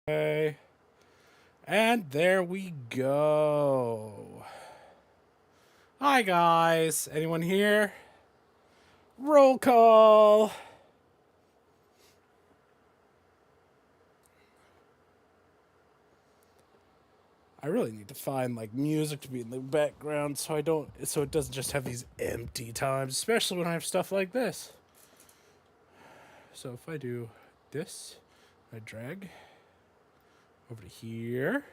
Okay. And there we go. Hi, guys. Anyone here? Roll call. I really need to find like music to be in the background so it doesn't just have these empty times, especially when I have stuff like this. So if I do this, I drag over to here.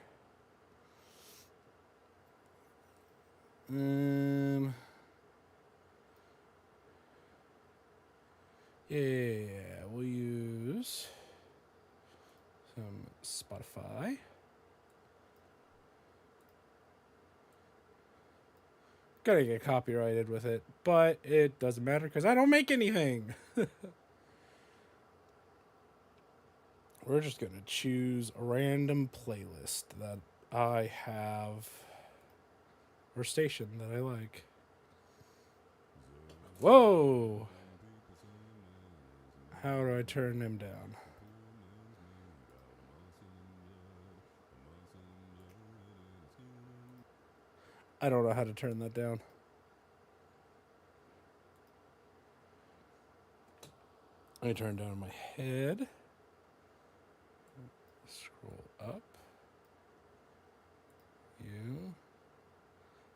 Yeah, we'll use some Spotify. Gotta get copyrighted with it, but it doesn't matter because I don't make anything. We're just gonna choose a random playlist that I have or station that I like. Whoa! How do I turn him down? I don't know how to turn that down. I turn down my head. Scroll up. You.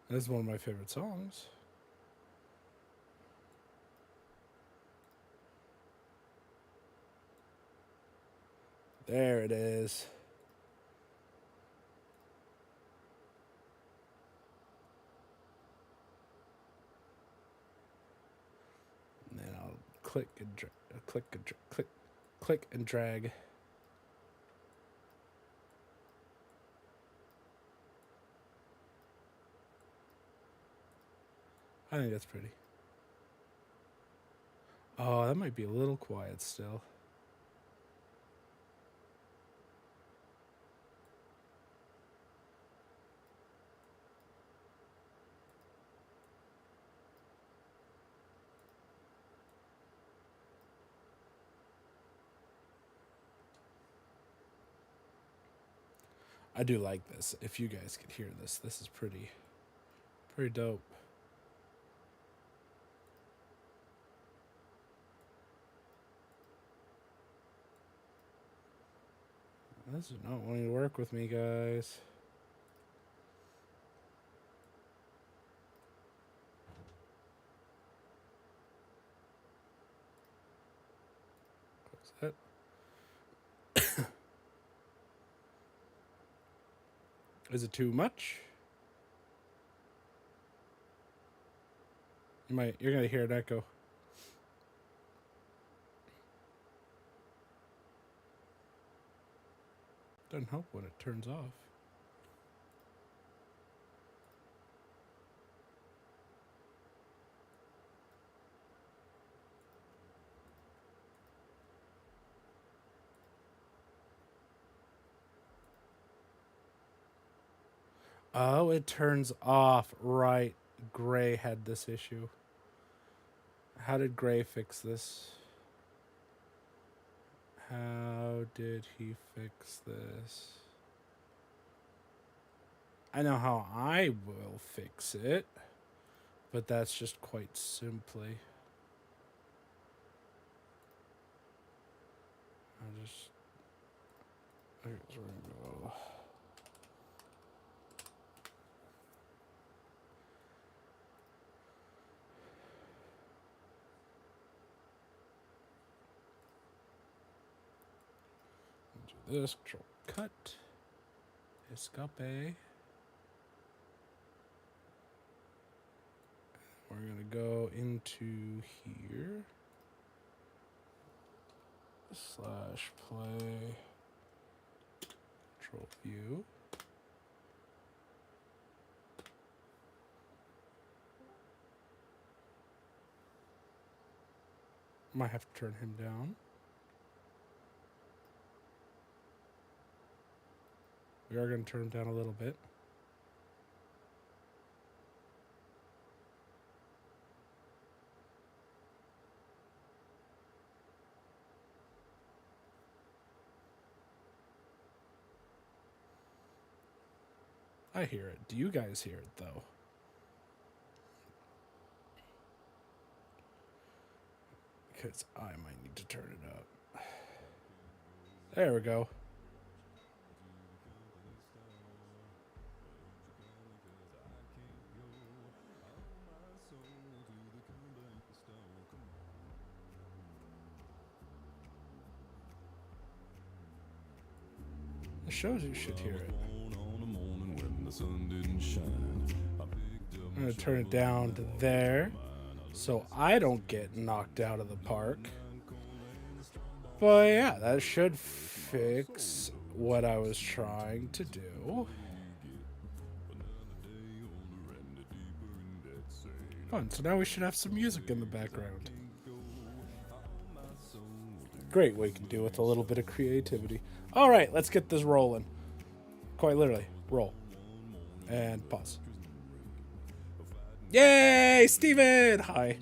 This is one of my favorite songs. There it is. And then I'll click and click and drag. I think that's pretty. Oh, that might be a little quiet still. I do like this. If you guys could hear this, this is pretty dope. This is not wanting to work with me, guys. What's that? Is it too much? You're gonna hear an echo. Doesn't help when it turns off. Oh, it turns off. Right. Gray had this issue. How did Gray fix this? How did he fix this? I know how I will fix it, but that's just quite simply. There's where we go. Do this, control cut, escape. We're gonna go into here. /play, control view. Might have to turn him down. We are going to turn him down a little bit. I hear it. Do you guys hear it, though? Because I might need to turn it up. There we go. It shows you should hear it. I'm going to turn it down to there so I don't get knocked out of the park. But yeah, that should fix what I was trying to do. Fun. So now we should have some music in the background. Great what you can do with a little bit of creativity. All right, let's get this rolling. Quite literally, roll. And pause. Yay, Steven! Hi.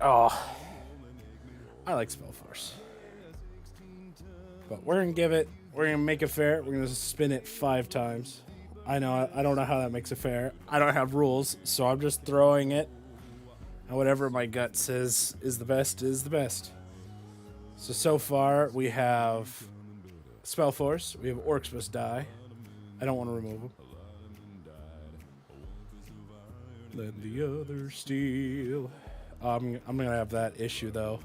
Oh, I like Spellforce. But we're going to make it fair. We're going to spin it 5 times. I know, I don't know how that makes it fair. I don't have rules, so I'm just throwing it. And whatever my gut says is the best is the best. So far, we have Spellforce. We have Orcs Must Die. I don't want to remove them. Let the other steal. I'm going to have that issue, though.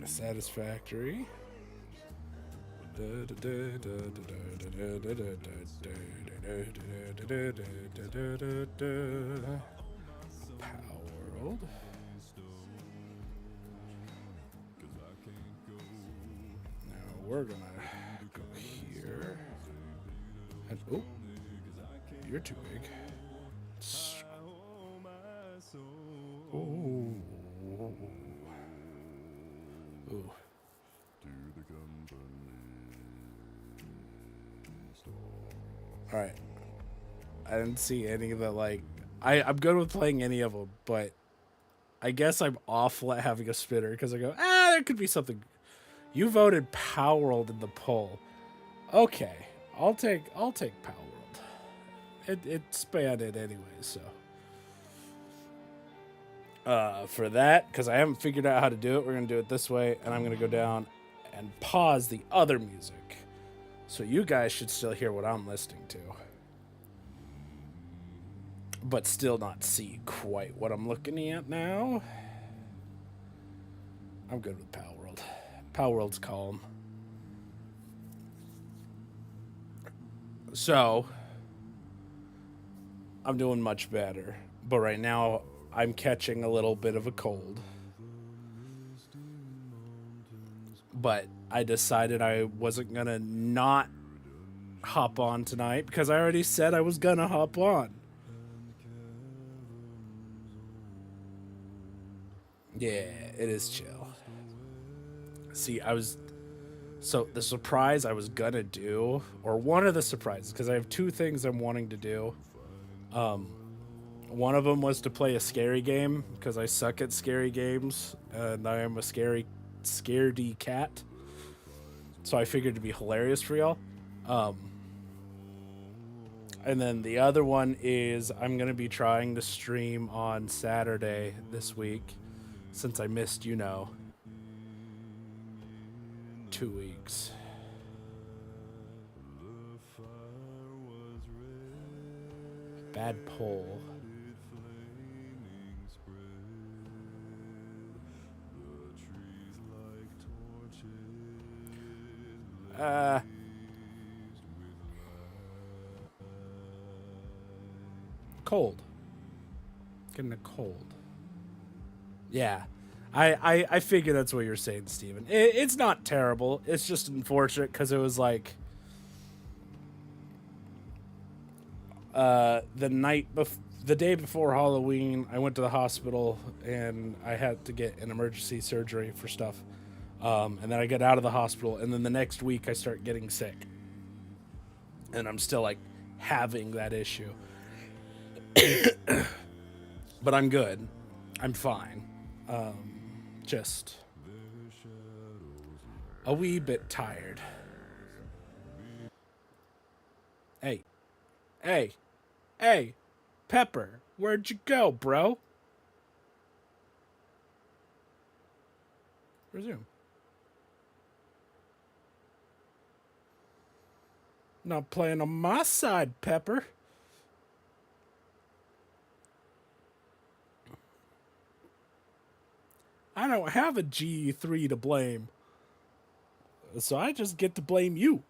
Satisfactory. Palworld. Now we're gonna go here. And oh, you're too big. Oh. Ooh. All right. I didn't see any of the, like... I'm good with playing any of them, but I guess I'm awful at having a spinner because I go, there could be something. You voted Palworld in the poll. Okay. I'll take Palworld. It spanned it anyway, so... for that, because I haven't figured out how to do it, we're going to do it this way, and I'm going to go down and pause the other music. So you guys should still hear what I'm listening to. But still not see quite what I'm looking at now. I'm good with Palworld. Palworld's calm. So, I'm doing much better. But right now, I'm catching a little bit of a cold. But I decided I wasn't going to not hop on tonight because I already said I was going to hop on. Yeah, it is chill. See, so the surprise I was going to do, or one of the surprises, because I have 2 things I'm wanting to do. One of them was to play a scary game because I suck at scary games and I am a scaredy cat. So I figured it'd be hilarious for y'all. And then the other one is I'm going to be trying to stream on Saturday this week since I missed, 2 weeks. Bad poll. Cold. Getting a cold. Yeah. I figure that's what you're saying, Steven. It's not terrible. It's just unfortunate because it was like the day before Halloween, I went to the hospital and I had to get an emergency surgery for stuff. And then I get out of the hospital, and then the next week I start getting sick. And I'm still, like, having that issue. But I'm good. I'm fine. Just a wee bit tired. Hey, hey, hey, Pepper, where'd you go, bro? Resume. Not playing on my side, Pepper. I don't have a G3 to blame, so I just get to blame you.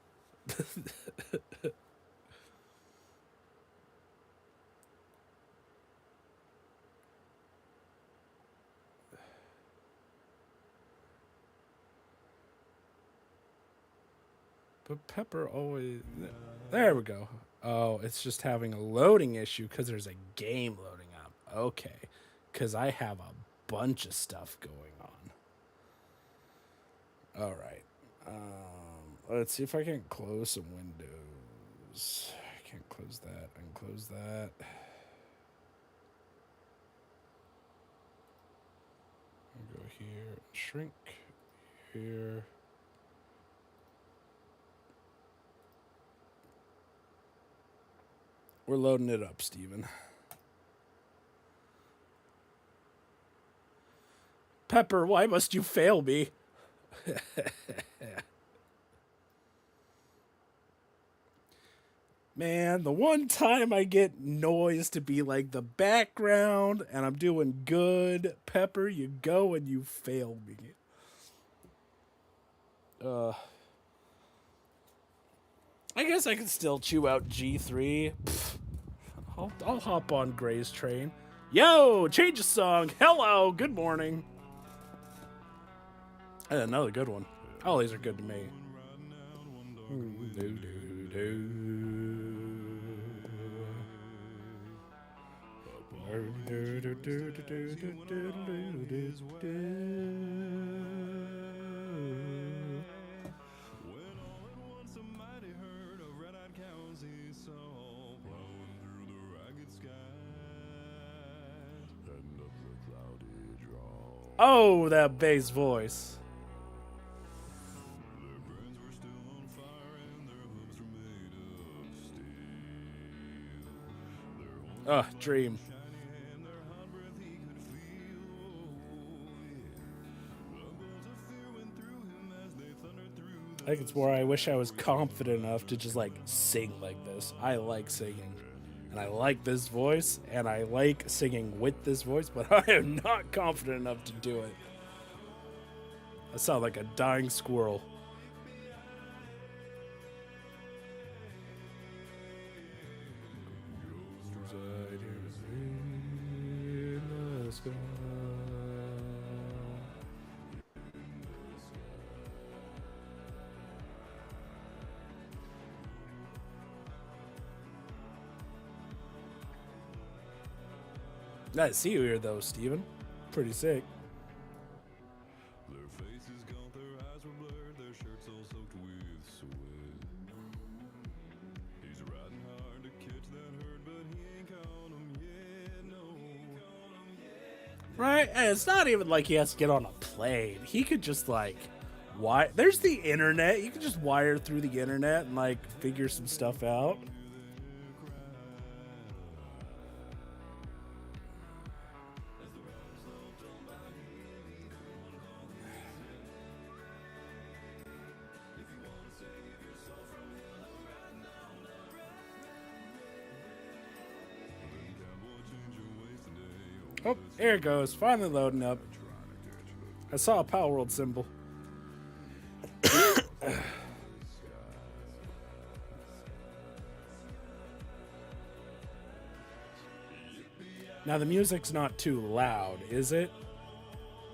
But Pepper always... There we go. Oh, it's just having a loading issue because there's a game loading up. Okay. Because I have a bunch of stuff going on. All right. Let's see if I can close some windows. I can't close that. I can close that. I'll go here and shrink. Here. We're loading it up, Steven. Pepper, why must you fail me? Man, the one time I get noise to be like the background and I'm doing good, Pepper, you go and you fail me. I guess I can still chew out G3. I'll hop on Gray's train. Yo, change of song. Hello, good morning. And another good one. All these are good to me. Oh, that bass voice. Oh, dream. I think it's where I wish I was confident enough to just like sing like this. I like singing. And I like this voice, and I like singing with this voice, but I am not confident enough to do it. I sound like a dying squirrel. Nice to see you here, though, Steven. Pretty sick. Their faces gaunt, their eyes were blurred, their shirts all soaked with sweat. He's riding hard to catch that herd, but he ain't caught 'em yet, no. Right? And it's not even like he has to get on a plane. He could just, like, there's the internet. You can just wire through the internet and, like, figure some stuff out. Oh, there it goes. Finally loading up. I saw a Palworld symbol. Now, the music's not too loud, is it?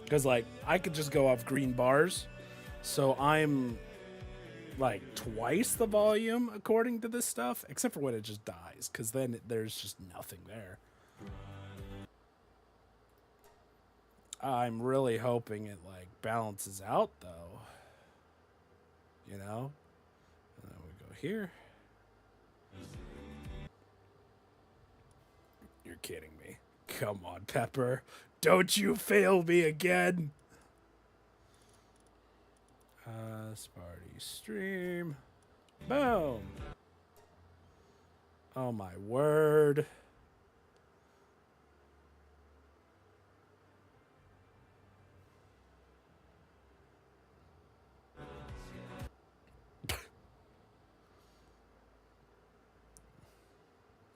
Because, like, I could just go off green bars. So I'm, like, twice the volume according to this stuff. Except for when it just dies. Because then there's just nothing there. I'm really hoping it, like, balances out, though. You know? And then we go here. You're kidding me. Come on, Pepper. Don't you fail me again. Sparty stream. Boom. Oh my word.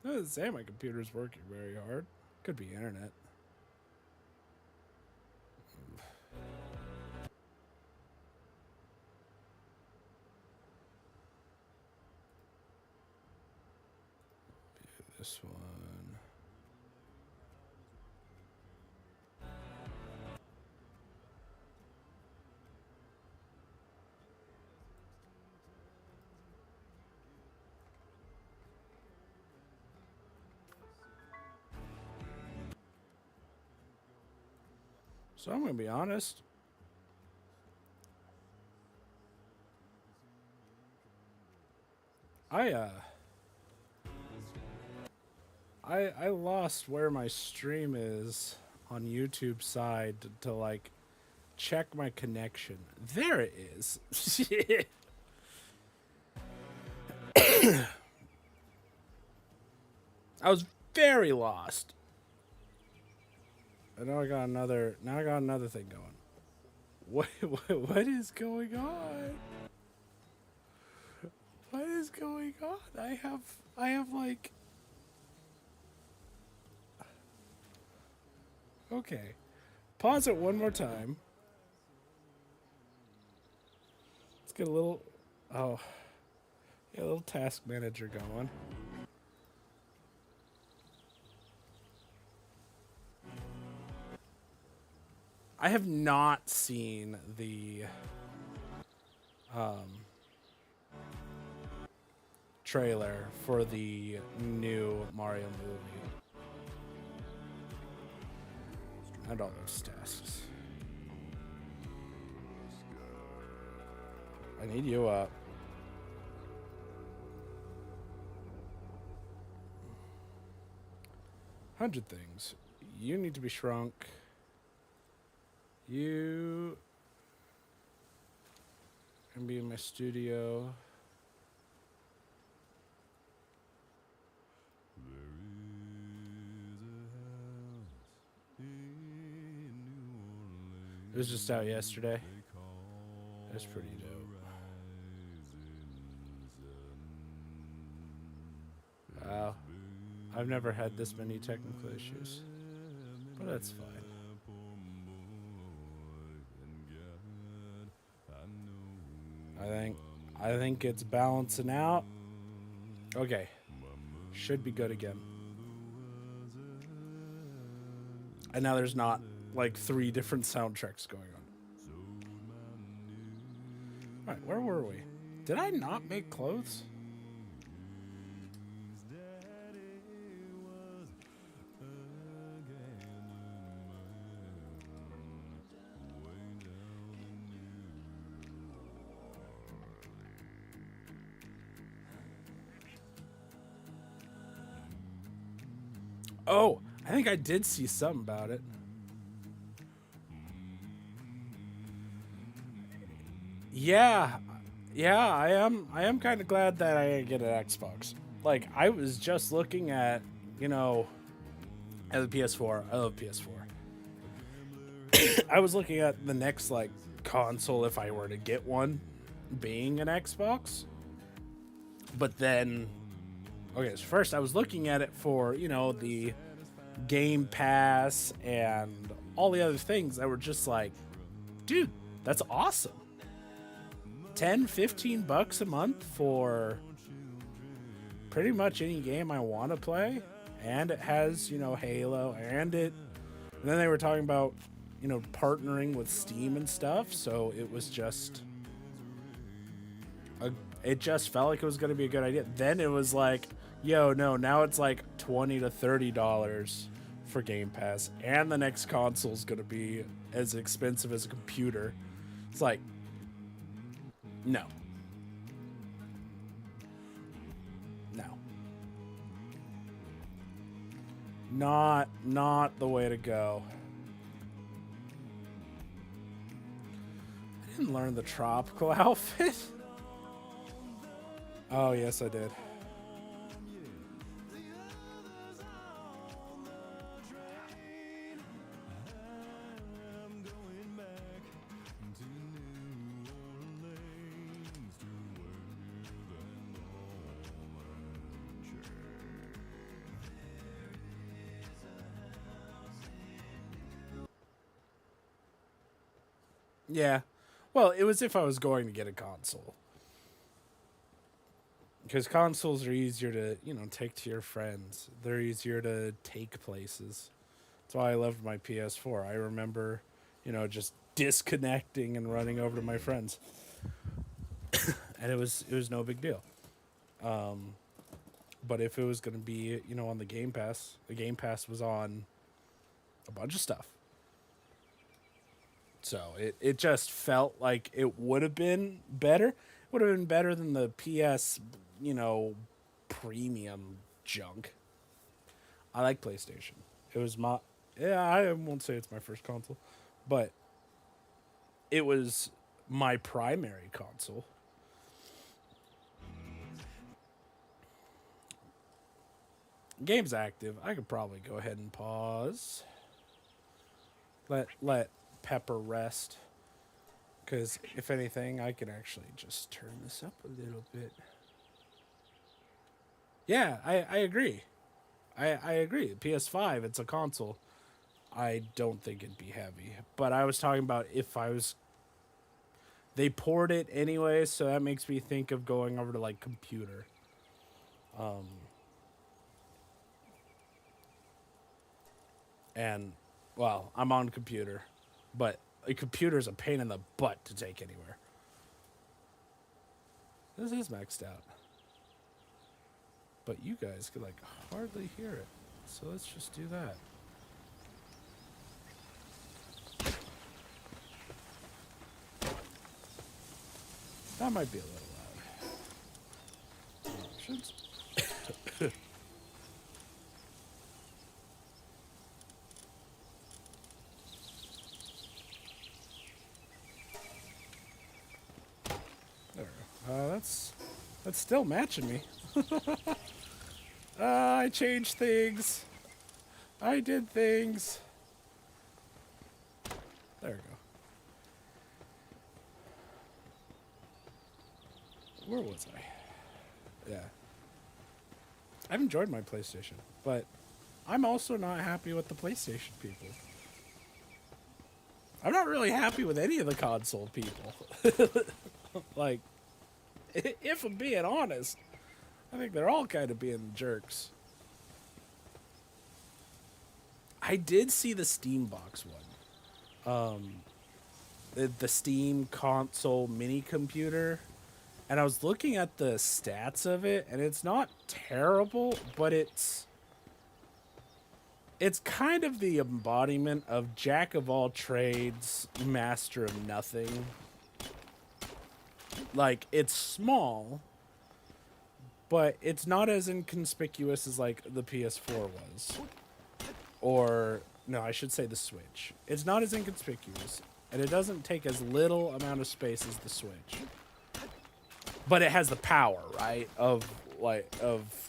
It doesn't say my computer's working very hard. Could be internet. This one. So I'm gonna be honest. I lost where my stream is on YouTube side to like check my connection. There it is. I was very lost. And now I got another thing going. What is going on? What is going on? I have like... Okay. Pause it one more time. Let's get a little... Oh. Yeah, a little task manager going. I have not seen the trailer for the new Mario movie. And all those tasks. I need you up. $100 things. You need to be shrunk. You can be in my studio. It was just out yesterday. That's pretty dope. Wow. I've never had this many technical issues, but that's fine. I think it's balancing out. Okay. Should be good again. And now there's not like 3 different soundtracks going on. Alright, where were we? Did I not make clothes? Oh, I think I did see something about it. Yeah, I am kind of glad that I get an Xbox. Like, I was just looking at, at the PS4. I love PS4. I was looking at the next, like, console if I were to get one, being an Xbox. But then, okay, so first I was looking at it for, the Game Pass and all the other things that were just like, dude, that's awesome. $10-15 a month for pretty much any game I want to play, and it has Halo, and then they were talking about partnering with Steam and stuff, so it was just it just felt like it was going to be a good idea. Then it was like, yo, no, now it's like $20 to $30 for Game Pass, and the next console is going to be as expensive as a computer. It's like, no. Not the way to go. I didn't learn the tropical outfit. Oh, yes, I did. Yeah. Well, it was if I was going to get a console. Because consoles are easier to, take to your friends. They're easier to take places. That's why I loved my PS4. I remember, just disconnecting and running over to my friends. And it was no big deal. But if it was going to be, on the Game Pass was on a bunch of stuff. So it just felt like it would have been better. It would have been better than the PS, premium junk. I like PlayStation. It was I won't say it's my first console, but it was my primary console. Game's active. I could probably go ahead and pause. Let Pepper rest. Because if anything, I can actually just turn this up a little bit. Yeah, I agree. I agree. PS5, it's a console. I don't think it'd be heavy. But I was talking about if I was... They poured it anyway, so that makes me think of going over to, like, computer. And, well, I'm on computer. But a computer's a pain in the butt to take anywhere. This is maxed out. But you guys could, like, hardly hear it. So let's just do that. That might be a little loud. Options. There we go. That's still matching me. I changed things. I did things. There we go. Where was I? Yeah. I've enjoyed my PlayStation, but I'm also not happy with the PlayStation people. I'm not really happy with any of the console people. Like, if I'm being honest, I think they're all kind of being jerks. I did see the Steam box one. The Steam console mini computer. And I was looking at the stats of it, and it's not terrible, but it's kind of the embodiment of jack of all trades, master of nothing. Like, it's small, but it's not as inconspicuous as, like, the PS4 was. Or, no, I should say the Switch. It's not as inconspicuous, and it doesn't take as little amount of space as the Switch. But it has the power, right, of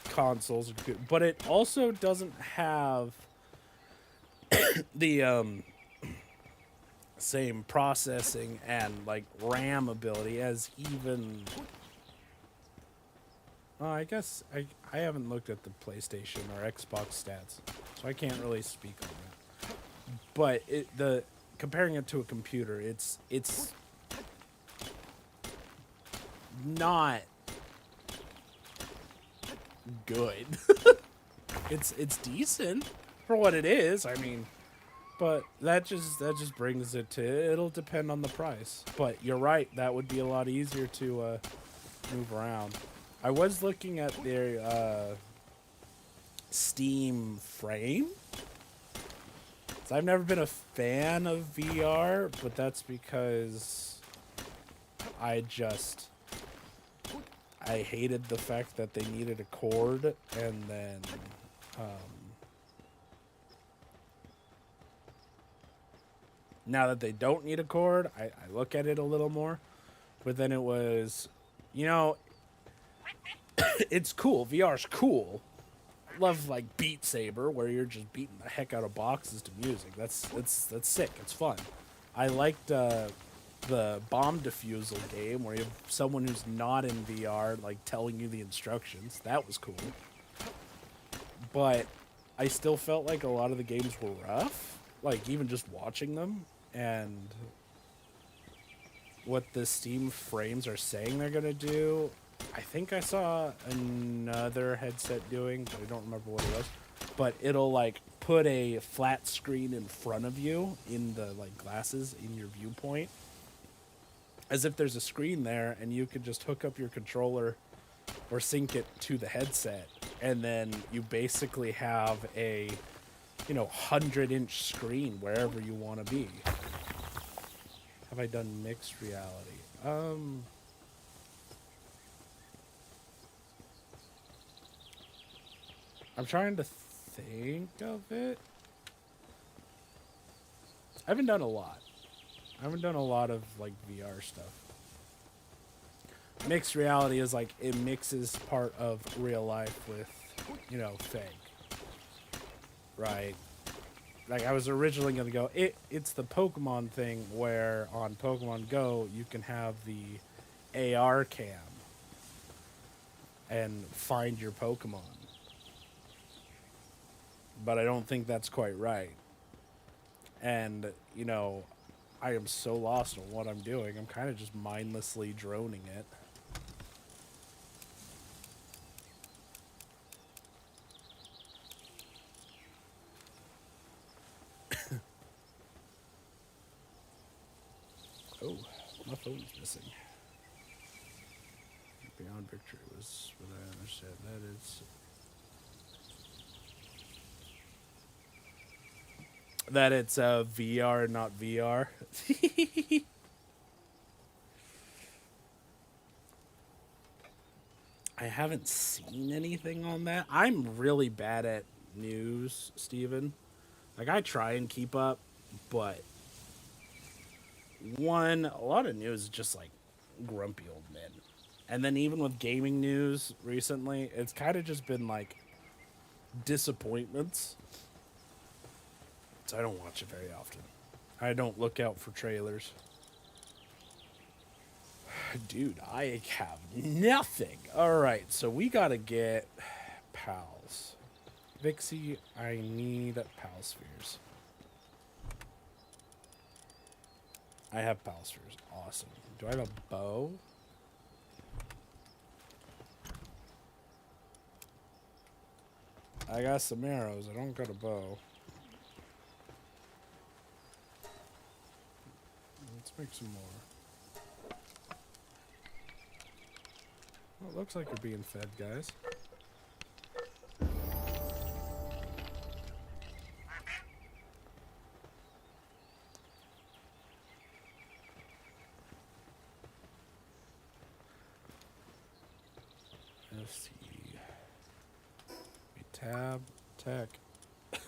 consoles. But it also doesn't have the same processing and, like, RAM ability as even... I guess I haven't looked at the PlayStation or Xbox stats, so I can't really speak on that. But comparing it to a computer, it's not good. It's decent for what it is. I mean, but that just brings it to it'll depend on the price. But you're right, that would be a lot easier to move around. I was looking at their Steam frame. So I've never been a fan of VR, but that's because I hated the fact that they needed a cord, and then Now that they don't need a cord, I look at it a little more. But then it was, you know, it's cool. VR's cool. I love like Beat Saber, where you're just beating the heck out of boxes to music. That's sick. It's fun. I liked the bomb defusal game where you have someone who's not in VR like telling you the instructions. That was cool. But I still felt like a lot of the games were rough. Like even just watching them, and what the Steam frames are saying they're gonna do. I think I saw another headset doing, but I don't remember what it was. But it'll like put a flat screen in front of you in the like glasses in your viewpoint, as if there's a screen there, and you could just hook up your controller or sync it to the headset, and then you basically have a 100-inch screen wherever you want to be. Have I done mixed reality? I'm trying to think of it. I haven't done a lot. I haven't done a lot of like VR stuff. Mixed reality is like it mixes part of real life with, fake. Right. Like I was originally gonna go. It's the Pokemon thing where on Pokemon Go you can have the AR cam and find your Pokemon. But I don't think that's quite right. And, I am so lost on what I'm doing. I'm kind of just mindlessly droning it. Oh, my phone's missing. Beyond Victory was what I understand. That it's VR, not VR. I haven't seen anything on that. I'm really bad at news, Steven. Like, I try and keep up, but a lot of news is just like grumpy old men. And then even with gaming news recently, it's kind of just been like disappointments. So I don't watch it very often. I don't look out for trailers. Dude, I have nothing. Alright, so we gotta get pals. Vixie, I need pal spheres. I have pal spheres. Awesome. Do I have a bow? I got some arrows. I don't got a bow. Let's make some more. Well, it looks like you're being fed, guys. Let's see. We tab, tech. I'll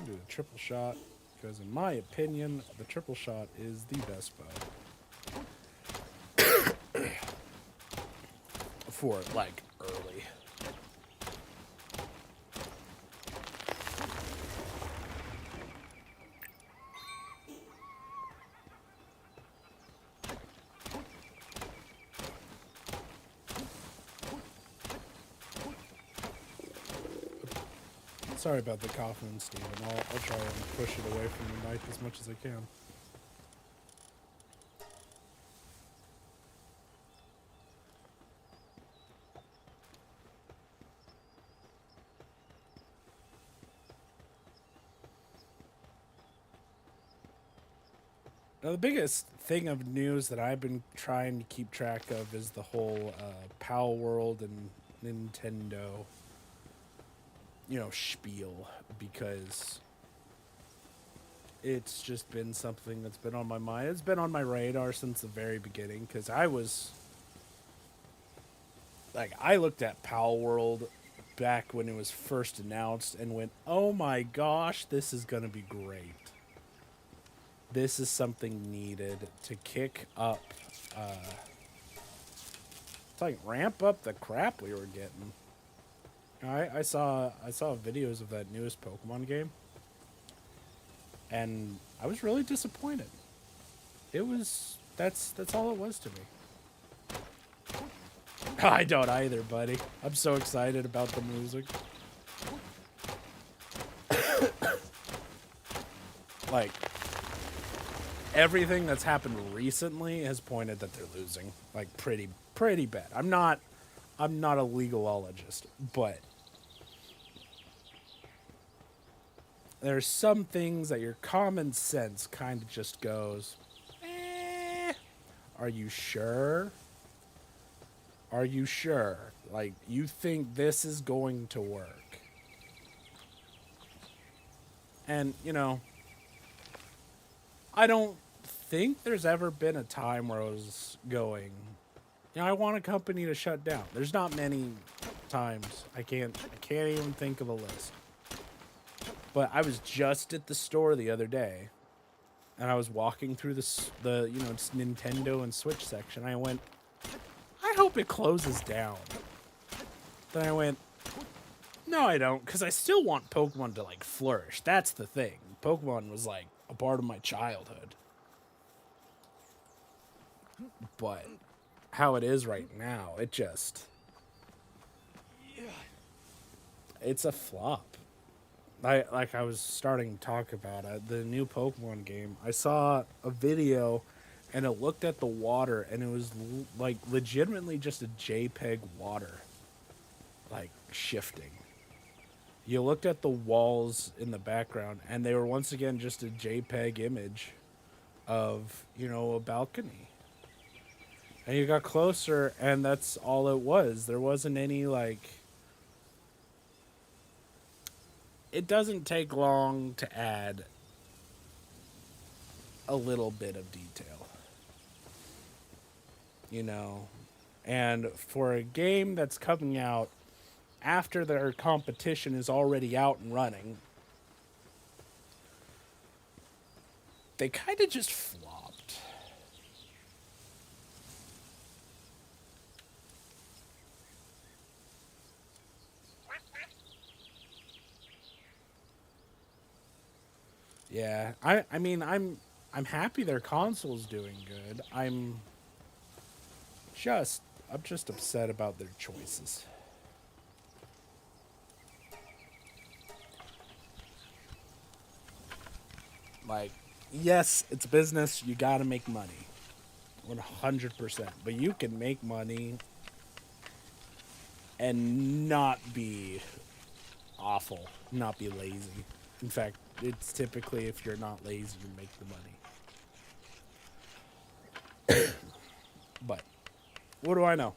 do a triple shot. Because in my opinion, the triple shot is the best bow. For, like, early. Sorry about the coughing, Steven. I'll try and push it away from the mic as much as I can. Now, the biggest thing of news that I've been trying to keep track of is the whole Palworld and Nintendo spiel, because it's just been something that's been on my mind. It's been on my radar since the very beginning, because I looked at Palworld back when it was first announced and went, oh my gosh, this is going to be great. this is something needed to kick up, it's like ramp up the crap we were getting. I saw videos of that newest Pokemon game, and I was really disappointed. That's all it was to me. I don't either, buddy. I'm so excited about the music. Like, everything that's happened recently has pointed that they're losing, like pretty bad. I'm not a legalologist, but there's some things that your common sense kind of just goes, are you sure? Are you sure? Like, you think this is going to work? And, you know, I don't think there's ever been a time where I was going, you know, I want a company to shut down. There's not many times. I can't even think of a list. But I was just at the store the other day, and I was walking through the you know, just Nintendo and Switch section. I went, I hope it closes down. Then I went, no, I don't, because I still want Pokemon to, like, flourish. That's the thing. Pokemon was, like, a part of my childhood. But how it is right now, it just... it's a flop. Like I was starting to talk about it, the new Pokemon game. I saw a video, and it looked at the water, and it was like legitimately just a JPEG water, like shifting. You looked at the walls in the background, and they were once again just a JPEG image of, you know, a balcony. And you got closer, and that's all it was. There wasn't any, like... it doesn't take long to add a little bit of detail, you know. And for a game that's coming out after their competition is already out and running, they kind of just flopped. Yeah, I mean, I'm happy their console's doing good. I'm just upset about their choices. Like, yes, it's business. You got to make money. 100%. But you can make money and not be awful, not be lazy. In fact, it's typically if you're not lazy, you make the money. But what do I know?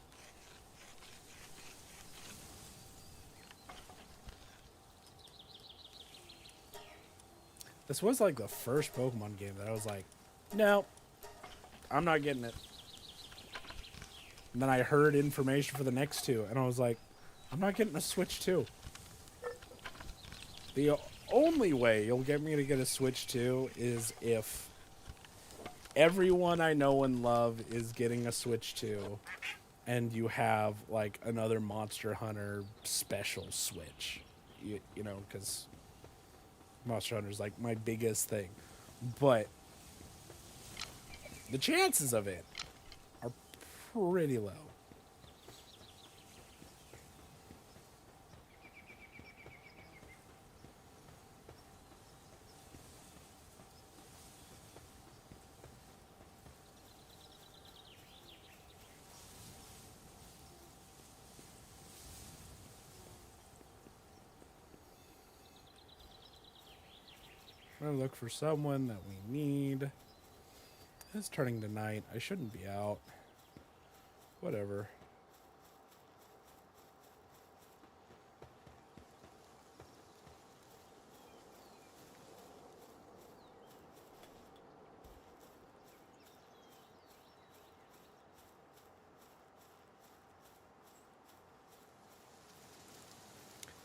This was like the first Pokemon game that I was like, no, I'm not getting it. And then I heard information for the next two, and I was like, I'm not getting a Switch 2. The only way you'll get me to get a Switch 2 is if everyone I know and love is getting a Switch 2, and you have, like, another Monster Hunter special Switch. You know, because Monster Hunter is, like, my biggest thing. But the chances of it are pretty low. I'm gonna look for someone that we need. It's turning to night. I shouldn't be out. Whatever.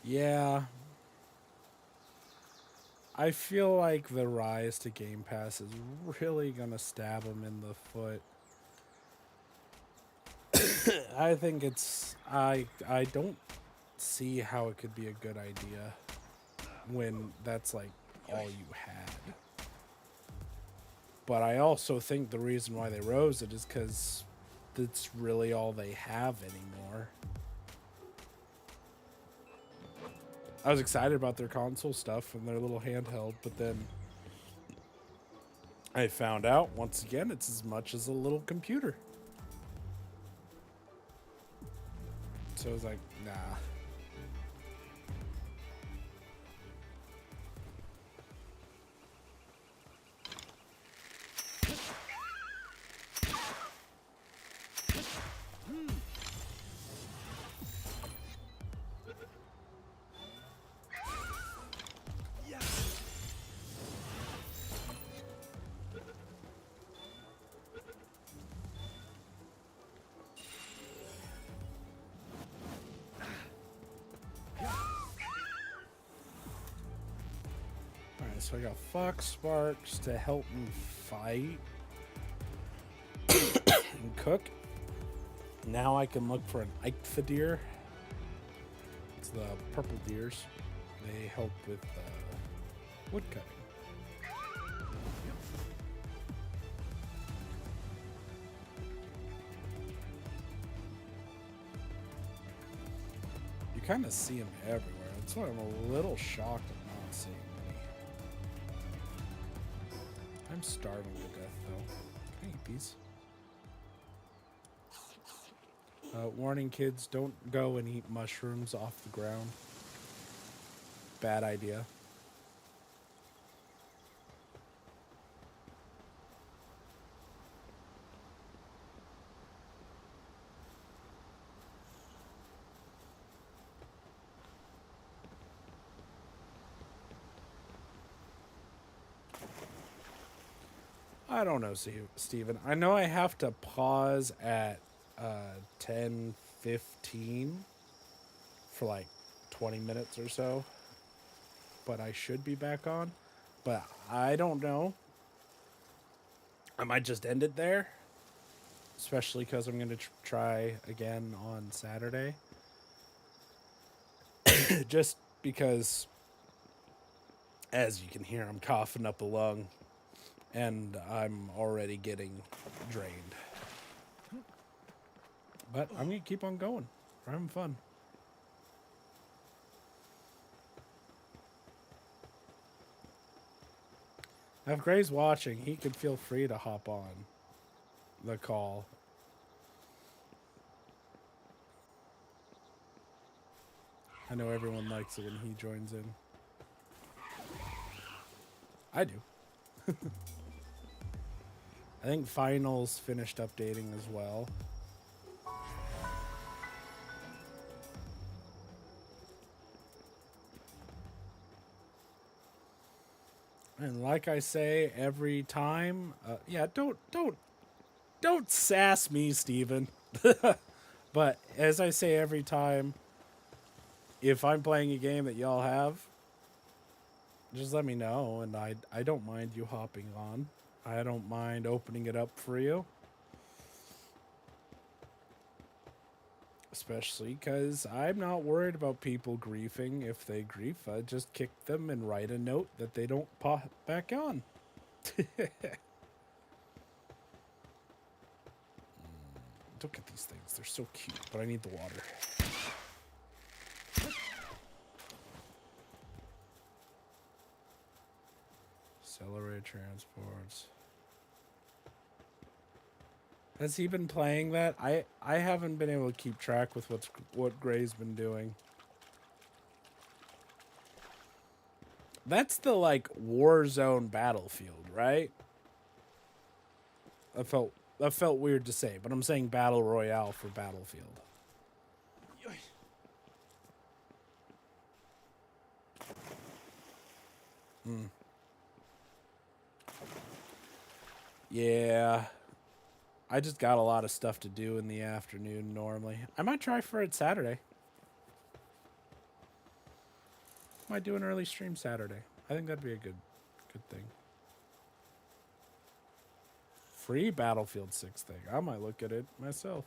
Yeah. I feel like the rise to Game Pass is really gonna stab them in the foot. I think it's I don't see how it could be a good idea when that's like all you had. But I also think the reason why they rose it is because that's really all they have anymore. I was excited about their console stuff and their little handheld, but then I found out once again it's as much as a little computer. So I was like, nah. So I got Fox Sparks to help me fight and cook. Now I can look for an Eichfadir. It's the purple deers. They help with wood cutting. You kind of see them everywhere. That's why I'm a little shocked at not seeing. I'm starving to death, though. Can I eat these? Warning, kids, don't go and eat mushrooms off the ground. Bad idea. I don't know, Steven. I know I have to pause at 10:15 for like 20 minutes or so, but I should be back on. But I don't know. I might just end it there, especially because I'm going to try again on Saturday. Just because, as you can hear, I'm coughing up a lung. And I'm already getting drained. But I'm going to keep on going. We're having fun. Now, if Gray's watching, he could feel free to hop on the call. I know everyone likes it when he joins in. I do. I think Finals finished updating as well. And like I say every time, yeah, don't sass me, Steven. But as I say every time, if I'm playing a game that y'all have, just let me know, and I don't mind you hopping on. I don't mind opening it up for you. Especially because I'm not worried about people griefing. If they grief, I just kick them and write a note that they don't pop back on. Look at these things. They're so cute, but I need the water. Accelerate transports. Has he been playing that? I haven't been able to keep track with what Gray's been doing. That's the like Warzone Battlefield, right? That felt weird to say, but I'm saying Battle Royale for Battlefield. Yeah. I just got a lot of stuff to do in the afternoon normally. I might try for it Saturday. Might do an early stream Saturday. I think that'd be a good thing. Free Battlefield 6 thing. I might look at it myself.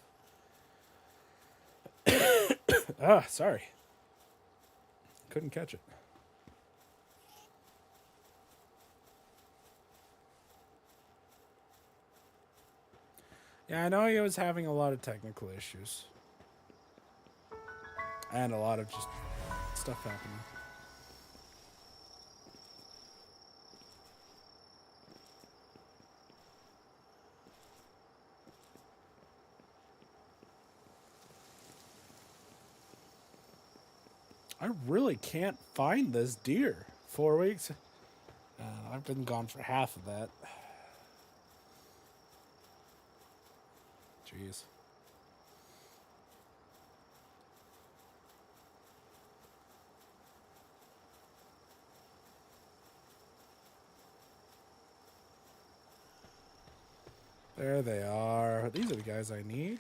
Ah, sorry. Couldn't catch it. Yeah, I know he was having a lot of technical issues. And a lot of just stuff happening. I really can't find this deer. 4 weeks. I've been gone for half of that. Jeez. There they are. These are the guys I need.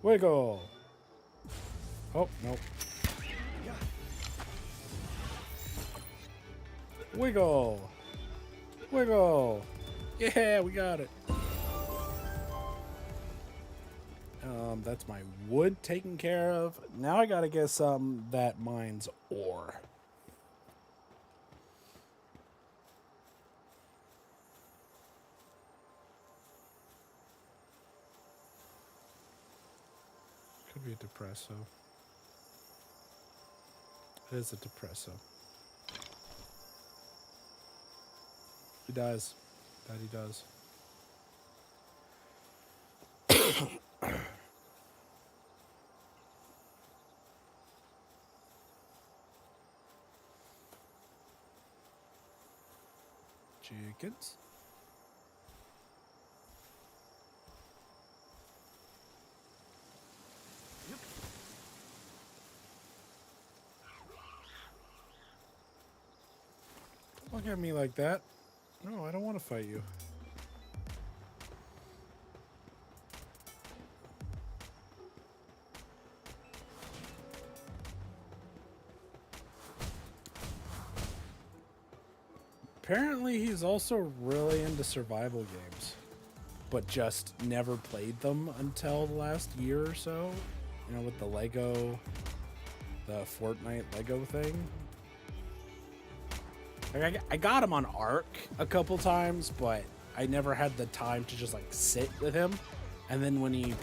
Wiggle. Oh, nope. Wiggle. Wiggle. Yeah, we got it. That's my wood taken care of. Now I gotta get some that mines ore. Could be a depresso. It is a depresso. He does. That he does. Chickens. Don't look at me like that. No, I don't want to fight you. Apparently, he's also really into survival games, but just never played them until the last year or so. You know, with the the Fortnite Lego thing. Like, I got him on Ark a couple times, but I never had the time to just like sit with him. And then when he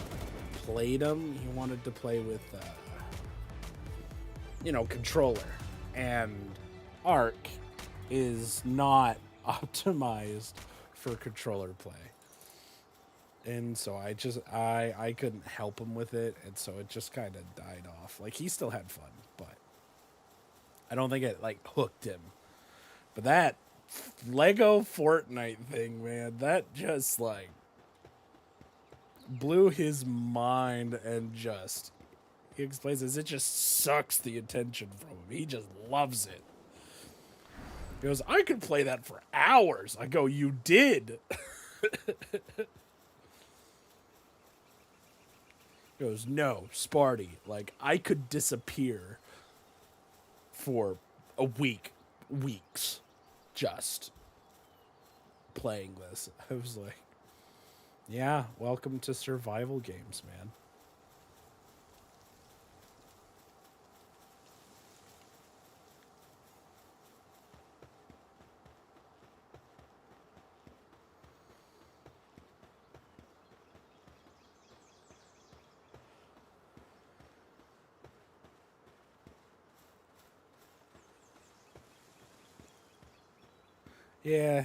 played him, he wanted to play with, you know, controller. And Ark is not optimized for controller play. And so I couldn't help him with it, and so it just kind of died off. Like, he still had fun, but I don't think it like hooked him. But that Lego Fortnite thing, man, that just like blew his mind, and just he explains this, it just sucks the attention from him. He just loves it. He goes, I could play that for hours. I go, you did. He goes, no, Sparty. Like, I could disappear for a weeks, just playing this. I was like, yeah, welcome to survival games, man. Yeah.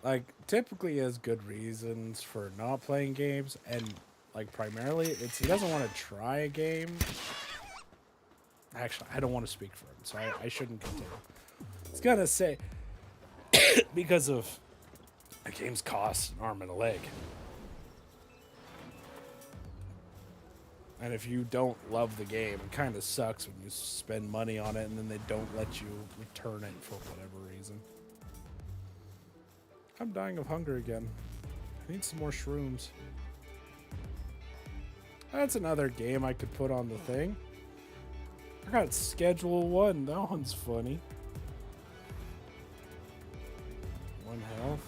Like, typically he has good reasons for not playing games, and, like, primarily, it's he doesn't want to try a game. Actually, I don't want to speak for him, so I shouldn't continue. I was gonna say, because of the game's cost an arm and a leg. And if you don't love the game, it kind of sucks when you spend money on it and then they don't let you return it for whatever reason. I'm dying of hunger again. I need some more shrooms. That's another game I could put on the thing. I got Schedule 1. That one's funny. 1 health.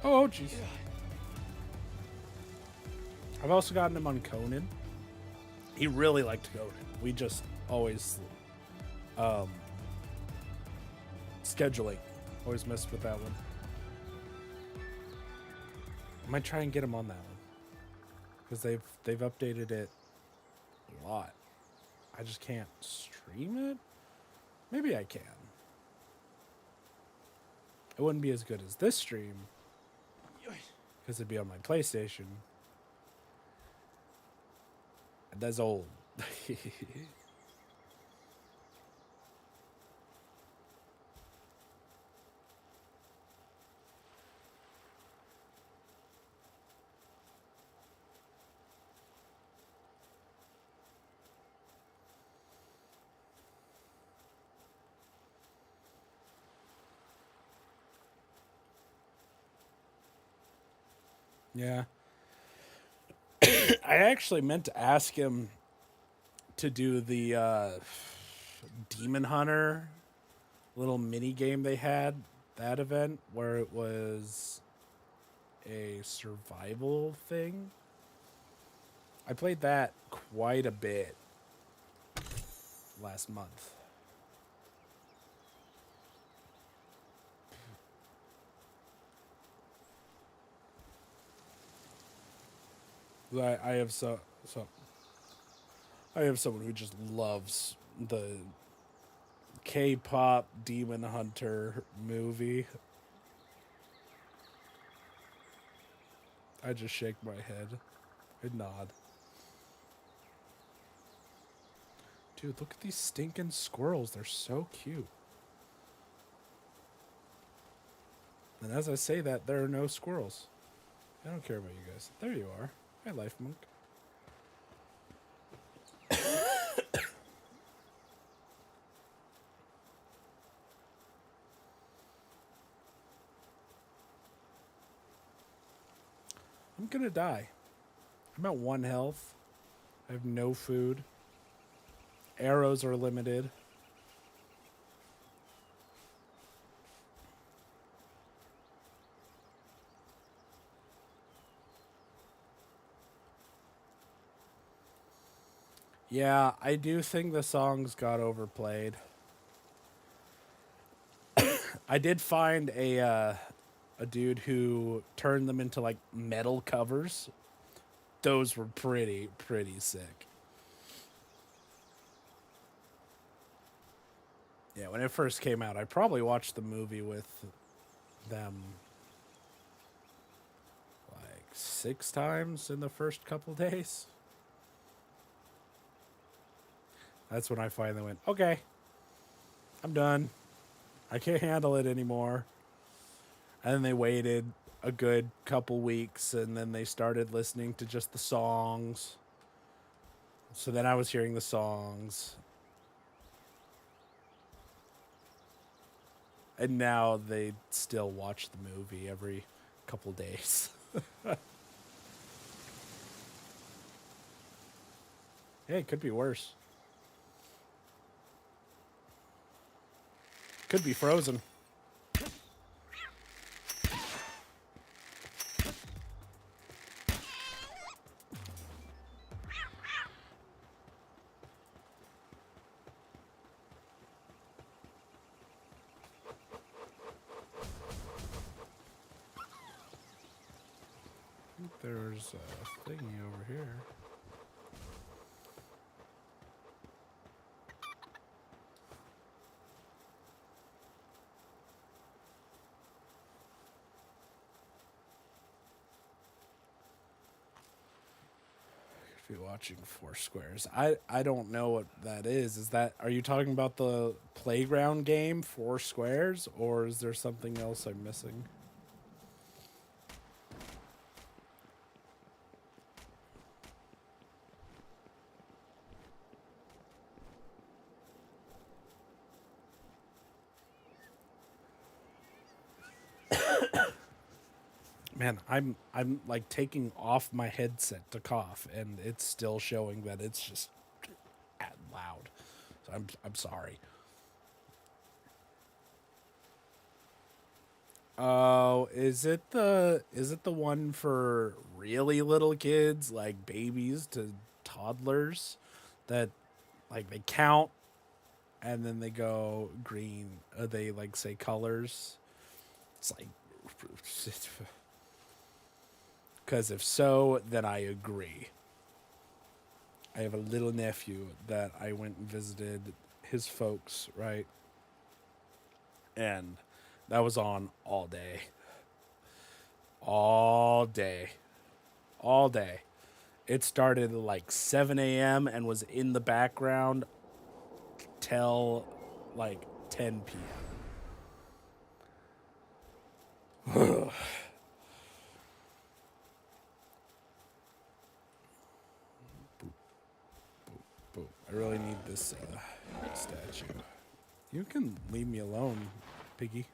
Oh, jeez. I've also gotten him on Conan. He really liked Conan. We just always scheduling. Always messed with that one. I might try and get him on that one because they've updated it a lot. I just can't stream it. Maybe I can. It wouldn't be as good as this stream because it'd be on my PlayStation. And that's old. Yeah. I actually meant to ask him to do the Demon Hunter little mini game they had, that event where it was a survival thing. I played that quite a bit last month. I have I have someone who just loves the K-pop Demon Hunter movie. I just shake my head and nod. Dude, look at these stinking squirrels. They're so cute. And as I say that, there are no squirrels. I don't care about you guys. There you are. Hi, Life Monk. I'm gonna die. I'm at 1 health. I have no food. Arrows are limited. Yeah, I do think the songs got overplayed. I did find a dude who turned them into like metal covers. Those were pretty sick. Yeah, when it first came out, I probably watched the movie with them like 6 times in the first couple days. That's when I finally went, okay, I'm done. I can't handle it anymore. And then they waited a good couple weeks, and then they started listening to just the songs. So then I was hearing the songs. And now they still watch the movie every couple days. Hey, it could be worse. Could be Frozen. I think there's a thingy over here. If you're watching Four Squares, I don't know what that is. Are you talking about the playground game Four Squares, or is there something else I'm missing? Man, I'm like taking off my headset to cough, and it's still showing that it's just loud. So I'm sorry. Oh, is it the one for really little kids, like babies to toddlers, that like they count and then they go green? They like say colors. It's like, because if so, then I agree. I have a little nephew that I went and visited his folks, right? And that was on all day. All day. All day. It started at like 7 a.m. and was in the background till like 10 p.m. I really need this statue. You can leave me alone, piggy.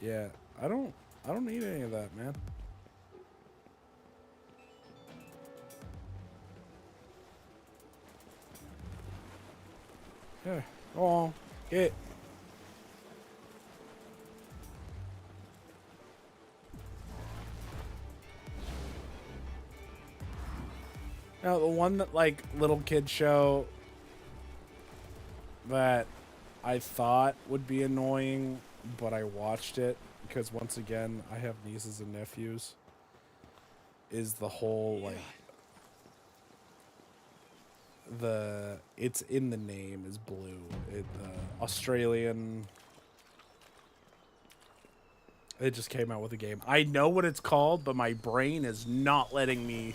Yeah, I don't need any of that, man. Yeah. Oh, get. Now, the one that, like, little kid show that I thought would be annoying, but I watched it because, once again, I have nieces and nephews, is the whole, like, it's in the name is blue. Australian. It just came out with a game. I know what it's called, but my brain is not letting me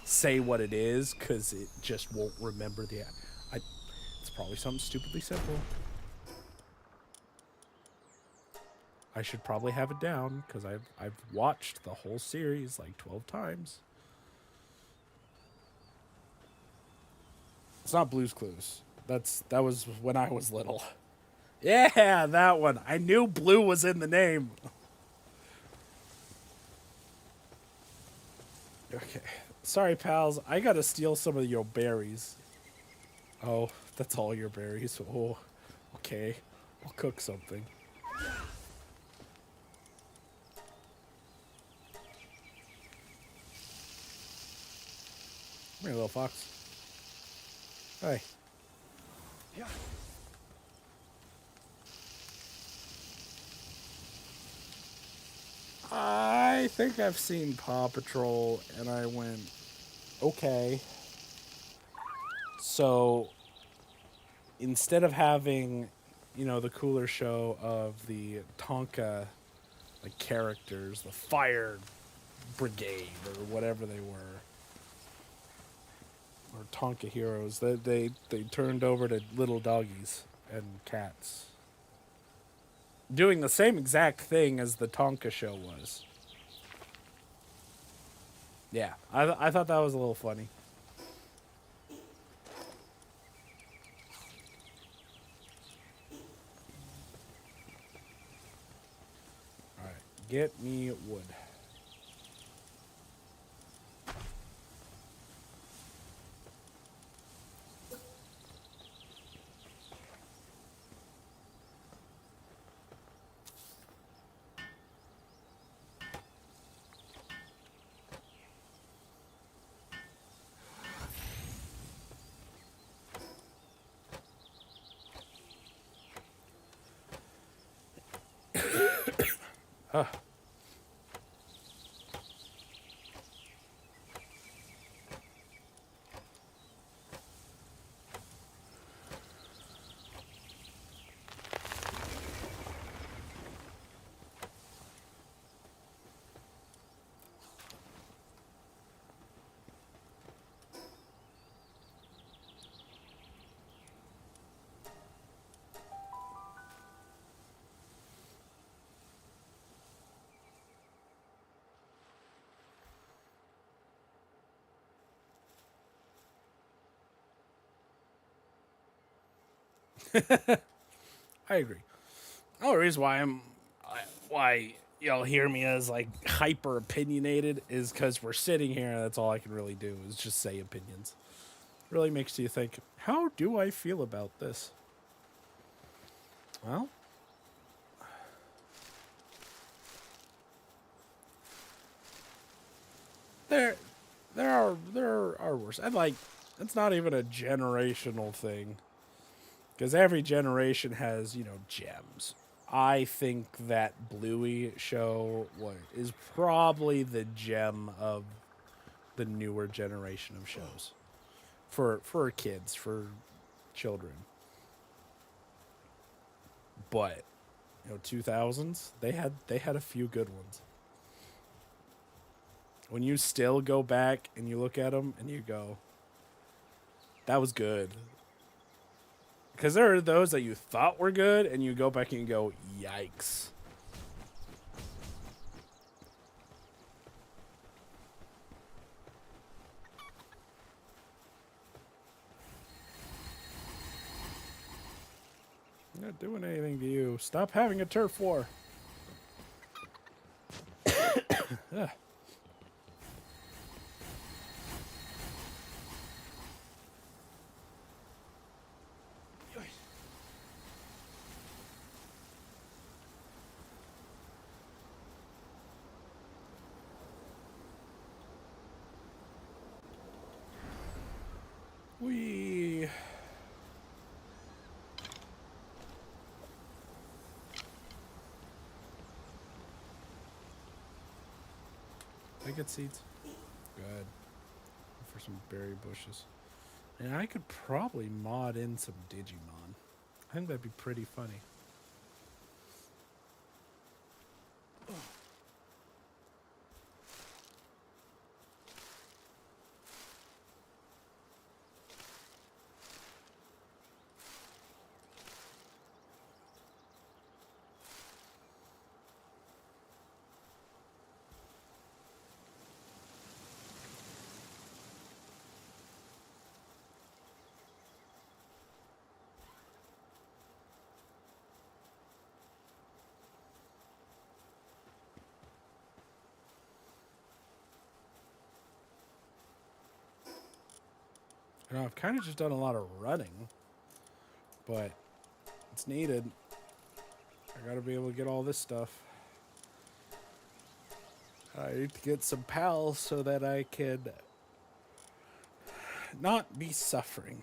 say what it is because it just won't remember it's probably something stupidly simple. I should probably have it down because I've watched the whole series like 12 times. It's not Blue's Clues. That was when I was little. Yeah, that one. I knew blue was in the name. Okay. Sorry, pals. I gotta steal some of your berries. Oh, that's all your berries. Oh, okay. I'll cook something. Come here, little fox. Hey. Yeah. I think I've seen Paw Patrol, and I went, okay. So, instead of having, the cooler show of the Tonka, like, characters, the Fire Brigade, or whatever they were, or Tonka heroes, they turned over to little doggies and cats. Doing the same exact thing as the Tonka show was. Yeah, I thought that was a little funny. Alright, get me wood. Huh. I agree. The only reason why y'all hear me as like hyper opinionated is because we're sitting here and that's all I can really do is just say opinions. Really makes you think, how do I feel about this? Well, there are worse. And like, it's not even a generational thing, because every generation has, you know, gems. I think that Bluey show is probably the gem of the newer generation of shows for kids, for children. But you know, 2000s, they had a few good ones. When you still go back and you look at them and you go, that was good. Because there are those that you thought were good and you go back and you go, yikes. I'm not doing anything to you. Stop having a turf war. Ugh. We I get seeds. Good. For some berry bushes. And I could probably mod in some Digimon. I think that'd be pretty funny. You know, I've kind of just done a lot of running, but it's needed. I gotta be able to get all this stuff. I need to get some pals so that I can not be suffering.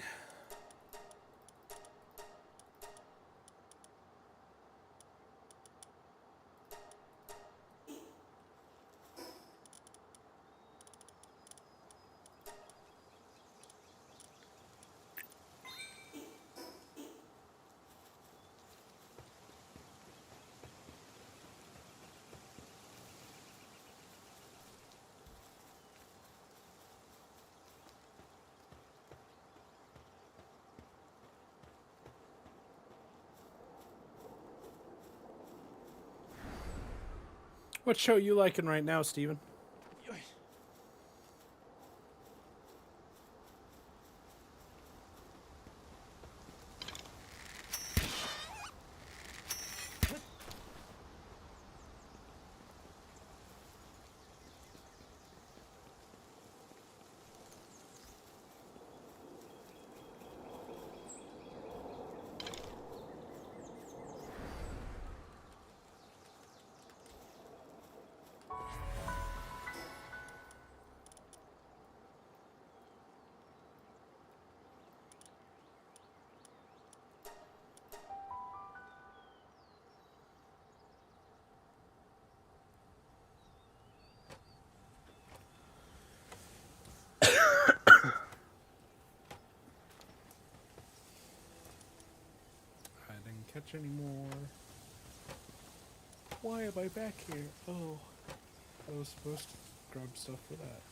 What show you liking right now, Steven? Catch any more. Why am I back here? Oh, I was supposed to grab stuff for that.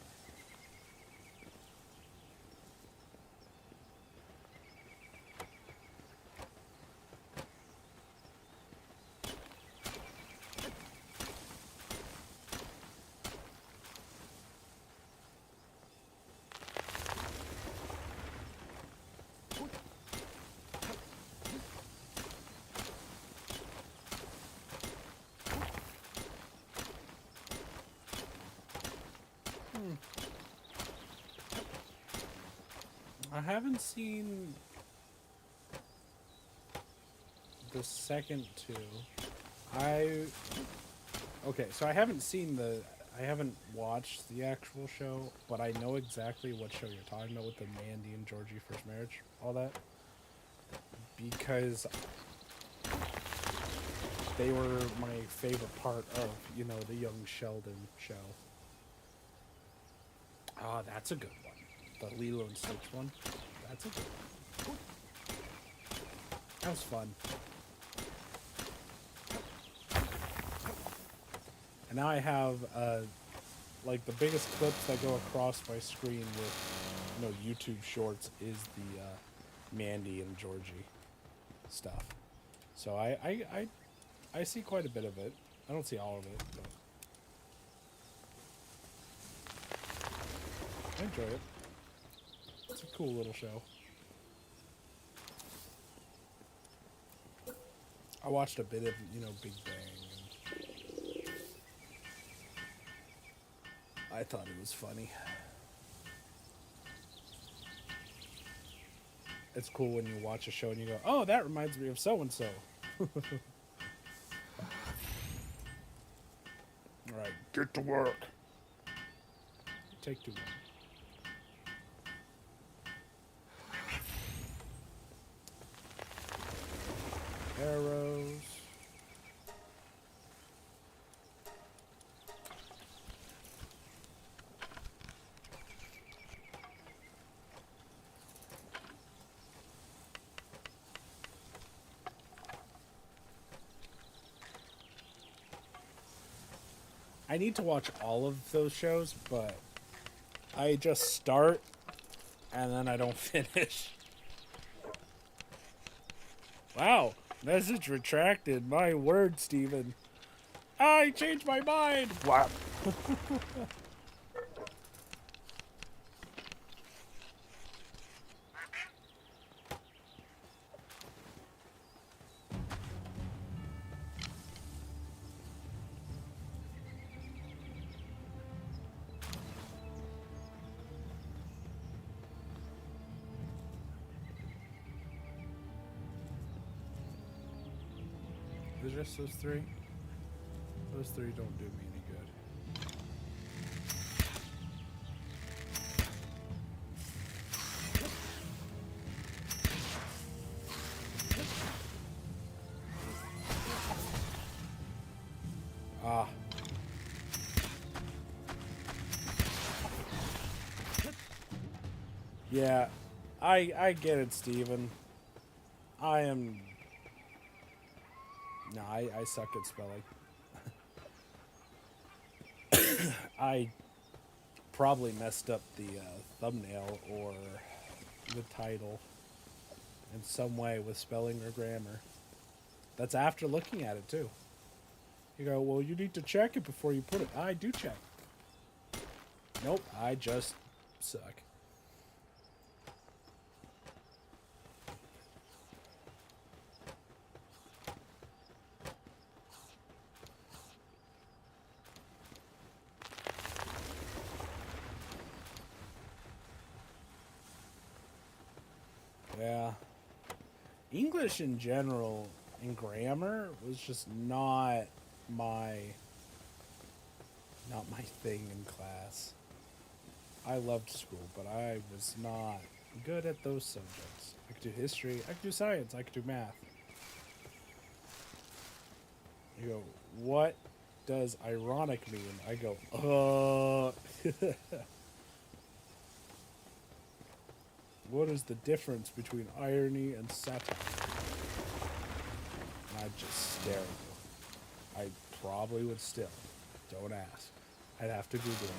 I haven't seen the second two. Okay, so I haven't watched the actual show, but I know exactly what show you're talking about with the Mandy and Georgie first marriage, all that. Because they were my favorite part of, the Young Sheldon show. Ah, that's a good one. The Lilo and Stitch one. That's a good one. That was fun. And now I have, like, the biggest clips that go across my screen with, YouTube Shorts is the Mandy and Georgie stuff. So I see quite a bit of it. I don't see all of it, but I enjoy it. It's a cool little show. I watched a bit of, Big Bang. And I thought it was funny. It's cool when you watch a show and you go, oh, that reminds me of so-and-so. All right, get to work. Take 2. Arrows. I need to watch all of those shows, but I just start and then I don't finish. Wow, message retracted. My word, Steven. I changed my mind. Wow. Is it just those 3? Those 3 don't do me any good. Ah. Yeah, I get it, Steven. I am... No, I suck at spelling. I probably messed up the thumbnail or the title in some way with spelling or grammar. That's after looking at it, too. You go, well, you need to check it before you put it. I do check. Nope, I just suck. Yeah. English in general and grammar was just not my thing in class. I loved school, but I was not good at those subjects. I could do history, I could do science, I could do math. You go, what does ironic mean? I go, what is the difference between irony and satire? And I'd just stare at you. I probably would still. Don't ask. I'd have to Google it.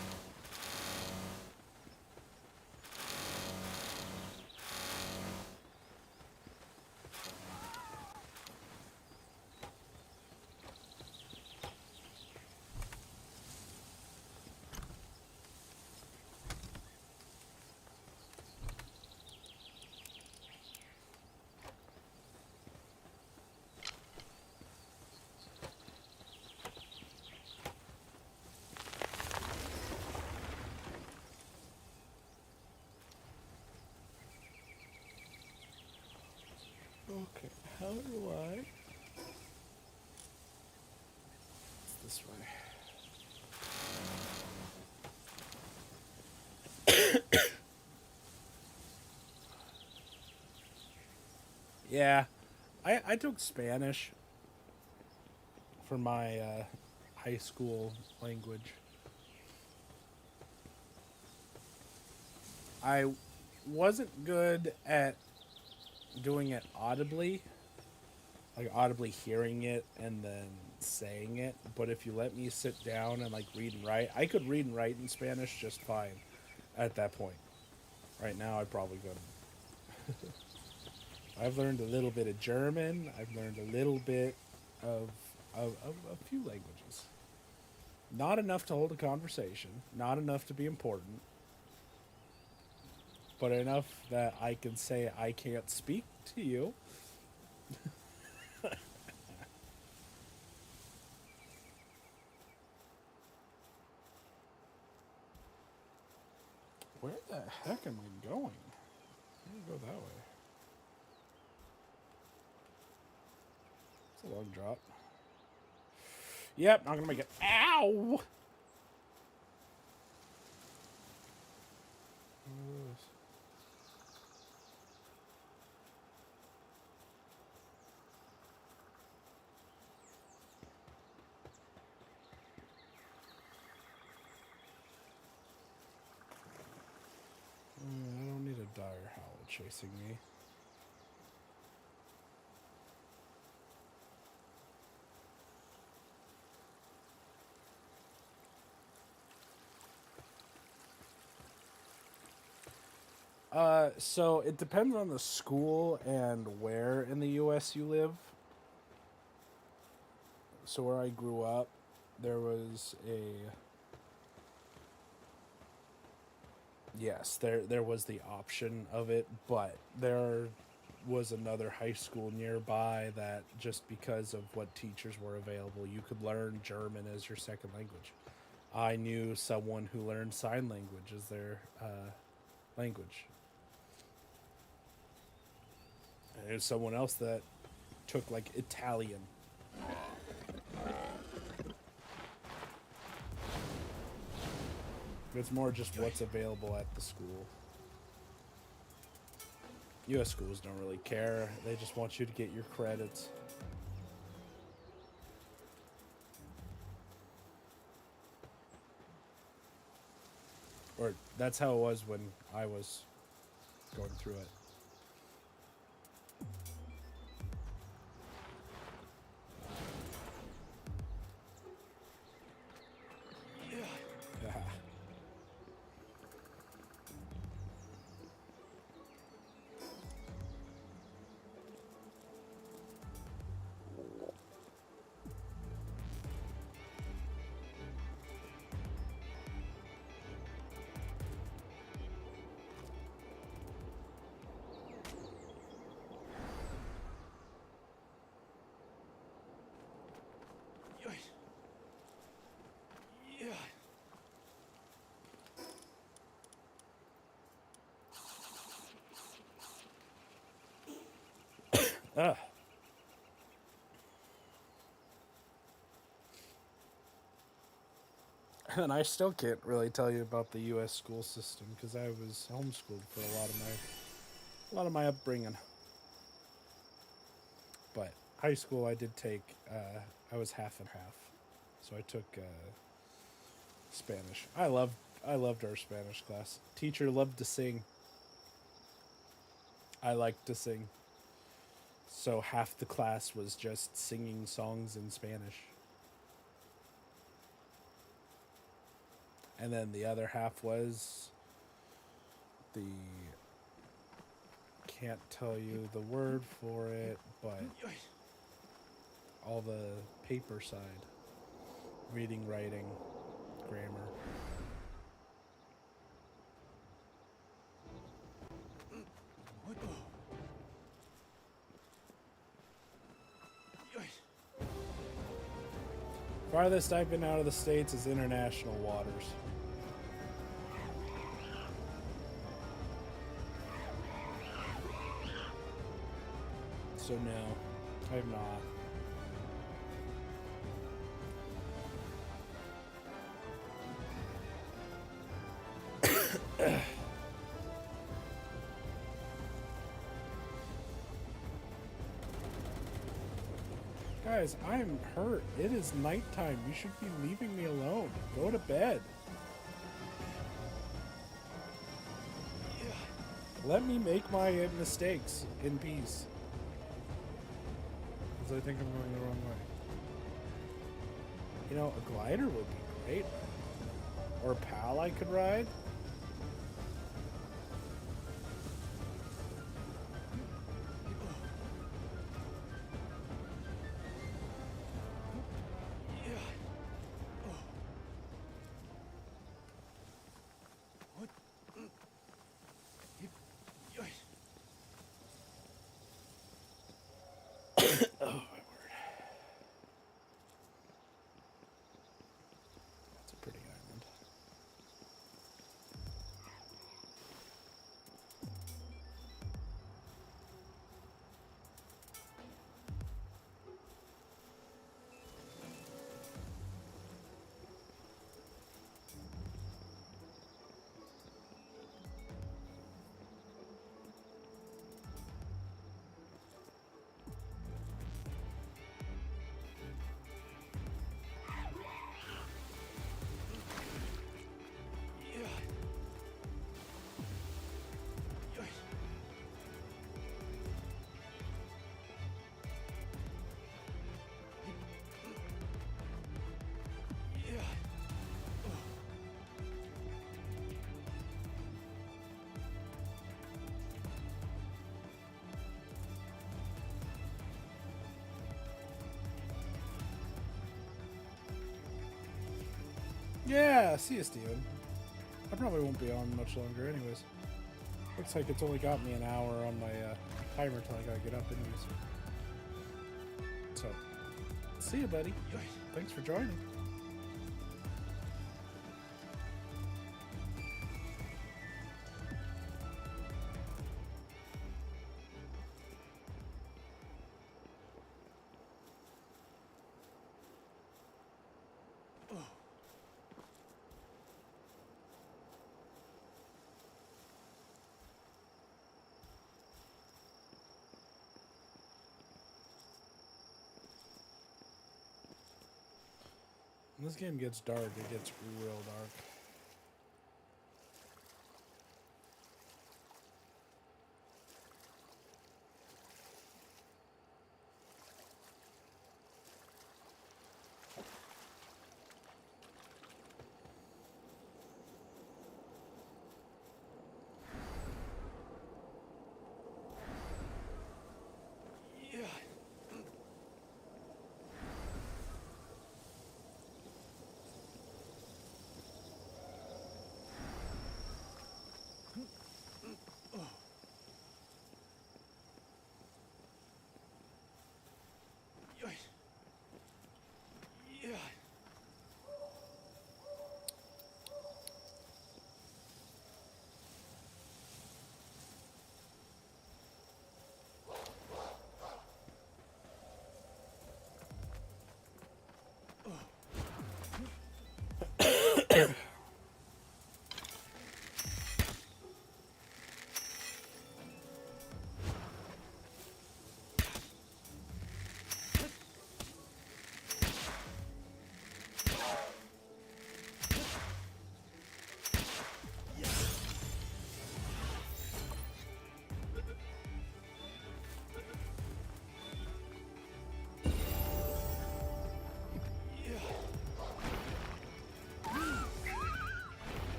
Okay, how do I? It's this way. Yeah, I took Spanish for my high school language. I wasn't good at doing it audibly, like audibly hearing it and then saying it. But if you let me sit down and like read and write, I could read and write in Spanish just fine at that point. Right now, I probably couldn't. I've learned a little bit of German. I've learned a little bit of a few languages. Not enough to hold a conversation. Not enough to be important. But enough that I can say I can't speak to you. Where the heck am I going? I'm gonna go that way. It's a long drop. Yep, not gonna make it. Ow! I don't need a dire howl chasing me. So it depends on the school and where in the U.S. you live. So where I grew up, there was a... Yes, there was the option of it, but there was another high school nearby that just because of what teachers were available, you could learn German as your second language. I knew someone who learned sign language as their language. And there's someone else that took like Italian. It's more just what's available at the school. U.S. schools don't really care. They just want you to get your credits. Or that's how it was when I was going through it. Ugh. And I still can't really tell you about the U.S. school system because I was homeschooled for a lot of my upbringing. But high school, I did take. I was half and half, so I took Spanish. I loved our Spanish class. Teacher loved to sing. I liked to sing. So half the class was just singing songs in Spanish. And then the other half was the... Can't tell you the word for it, but all the paper side. Reading, writing, grammar. Farthest I've been out of the States is international waters. So no, I have not. Guys, I'm hurt. It is nighttime. You should be leaving me alone. Go to bed. Let me make my mistakes in peace. Because I think I'm going the wrong way. You know, a glider would be great. Or a pal I could ride. Yeah, see you, Steven. I probably won't be on much longer anyways. Looks like it's only got me an hour on my timer till I gotta get up anyways. So, see you, buddy. Thanks for joining. When this game gets dark, it gets real dark.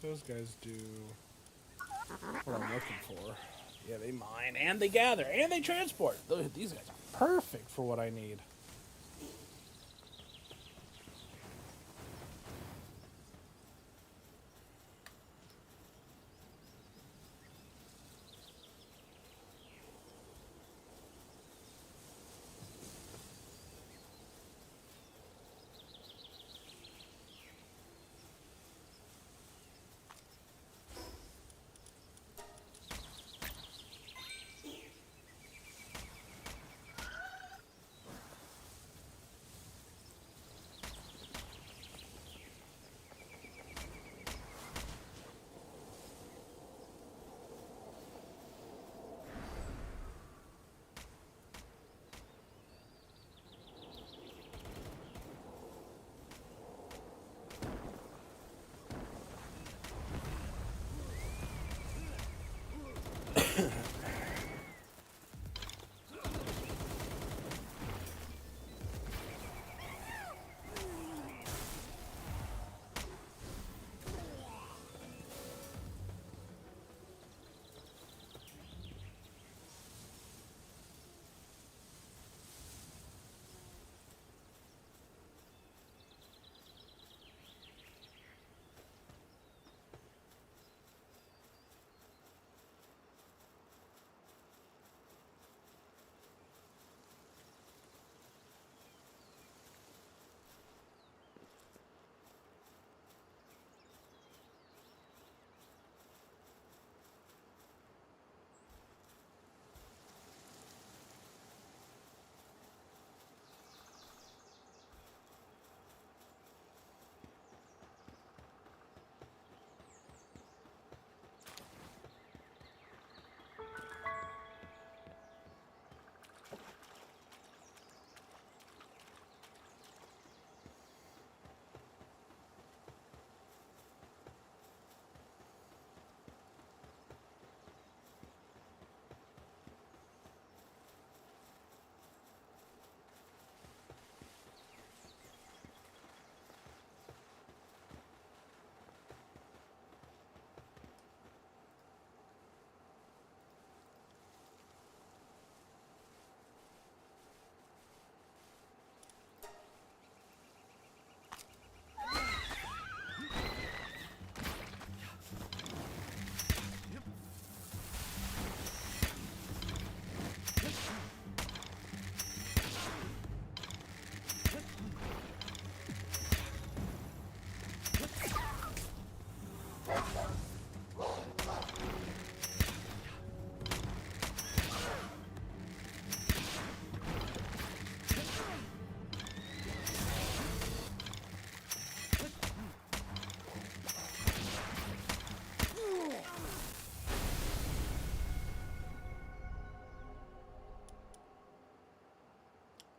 those guys do what I'm looking for. Yeah, they mine, and they gather, and they transport. These guys are perfect for what I need.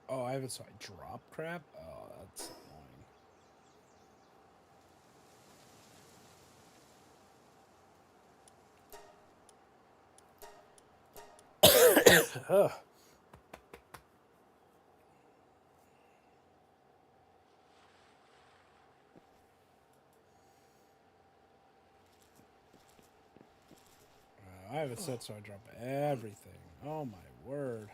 Oh, I haven't, so I drop crap? Oh, that's annoying. Ugh. I have it set so I drop everything. Oh my word.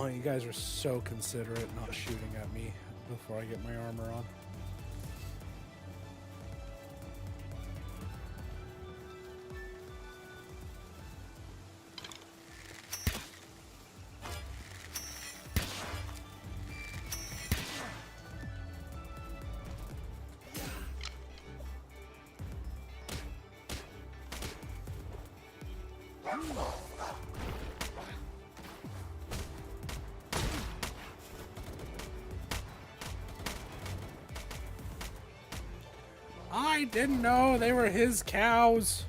point, you guys are so considerate not shooting at me before I get my armor on. I didn't know they were his cows.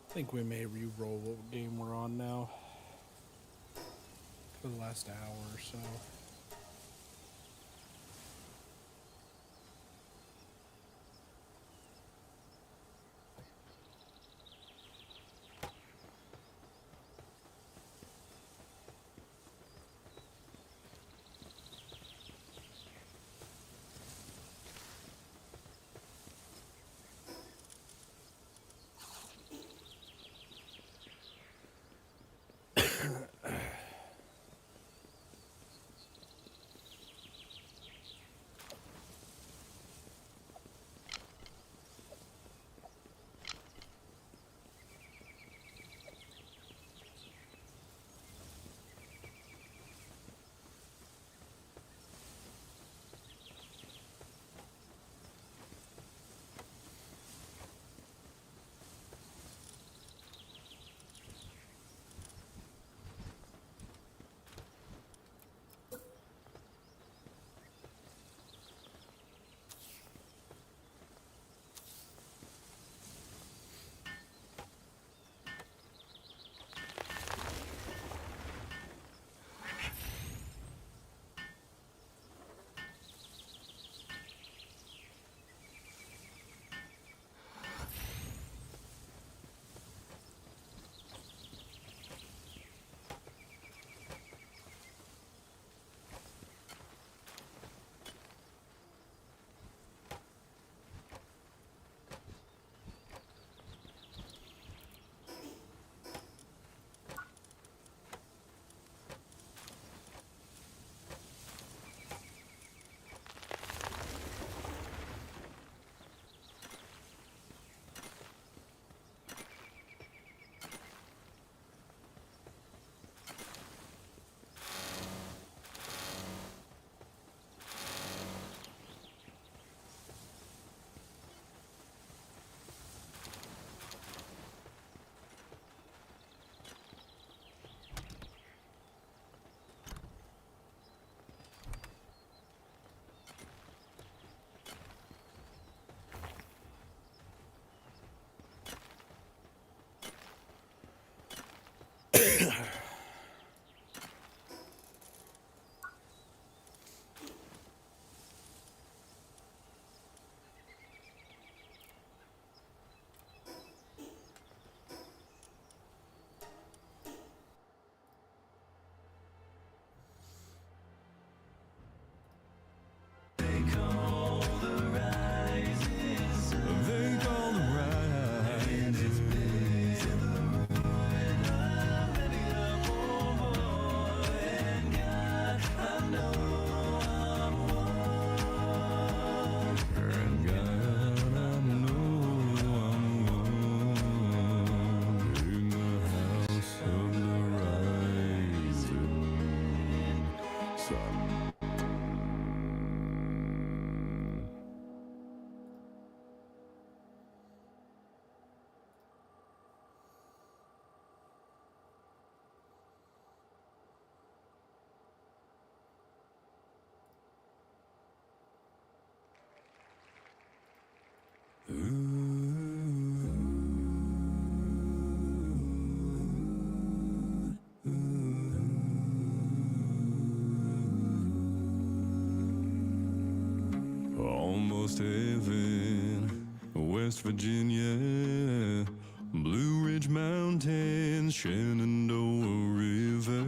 I think we may re-roll what game we're on now for the last hour or so. sun. Almost heaven, West Virginia, Blue Ridge Mountains, Shenandoah River.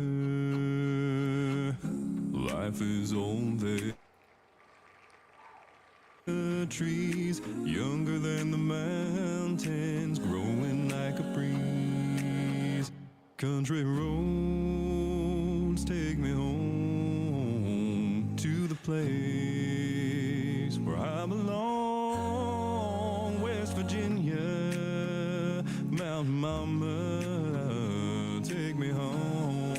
Life is on there. Trees younger than the mountains, growing like a breeze. Country roads take me home to the place where I belong. West Virginia, Mountain Mama, take me home.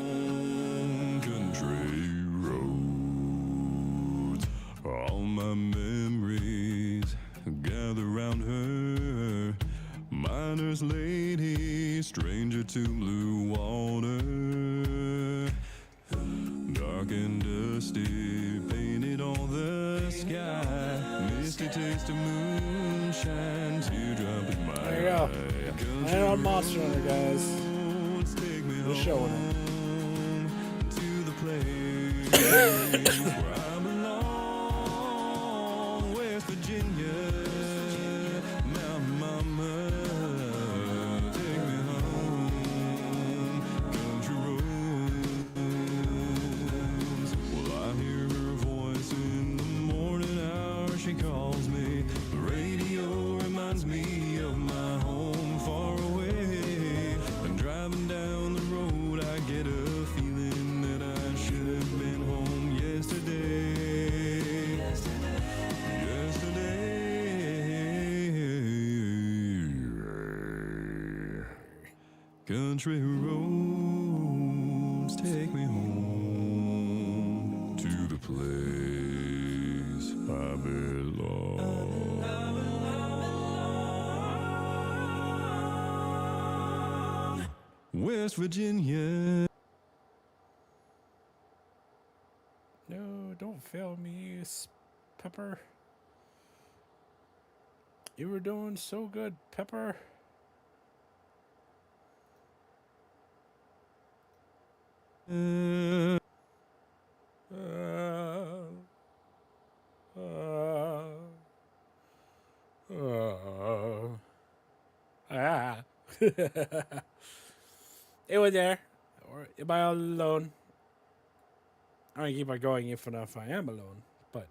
Country roads, all my memories gather round her. Miner's lady, stranger to blue water. Dark and dusty, painted on the sky. Misty taste of moonshine, teardrop in my There you go. eye. And on Monster Hunter, guys. Take me We're showing it. home to the place where I belong. West Virginia, Mountain Mama, take me home. Country roads. Well, I hear her voice in the morning hour. She calls me. The radio reminds me of my home far away. And driving down the road, I get a feeling that I should have been home yesterday. Country roads take me home to the place I belong. West Virginia. No, don't fail me, Pepper. You were doing so good, Pepper. It was there. Or am I all alone? I'm gonna keep on going if I am alone, but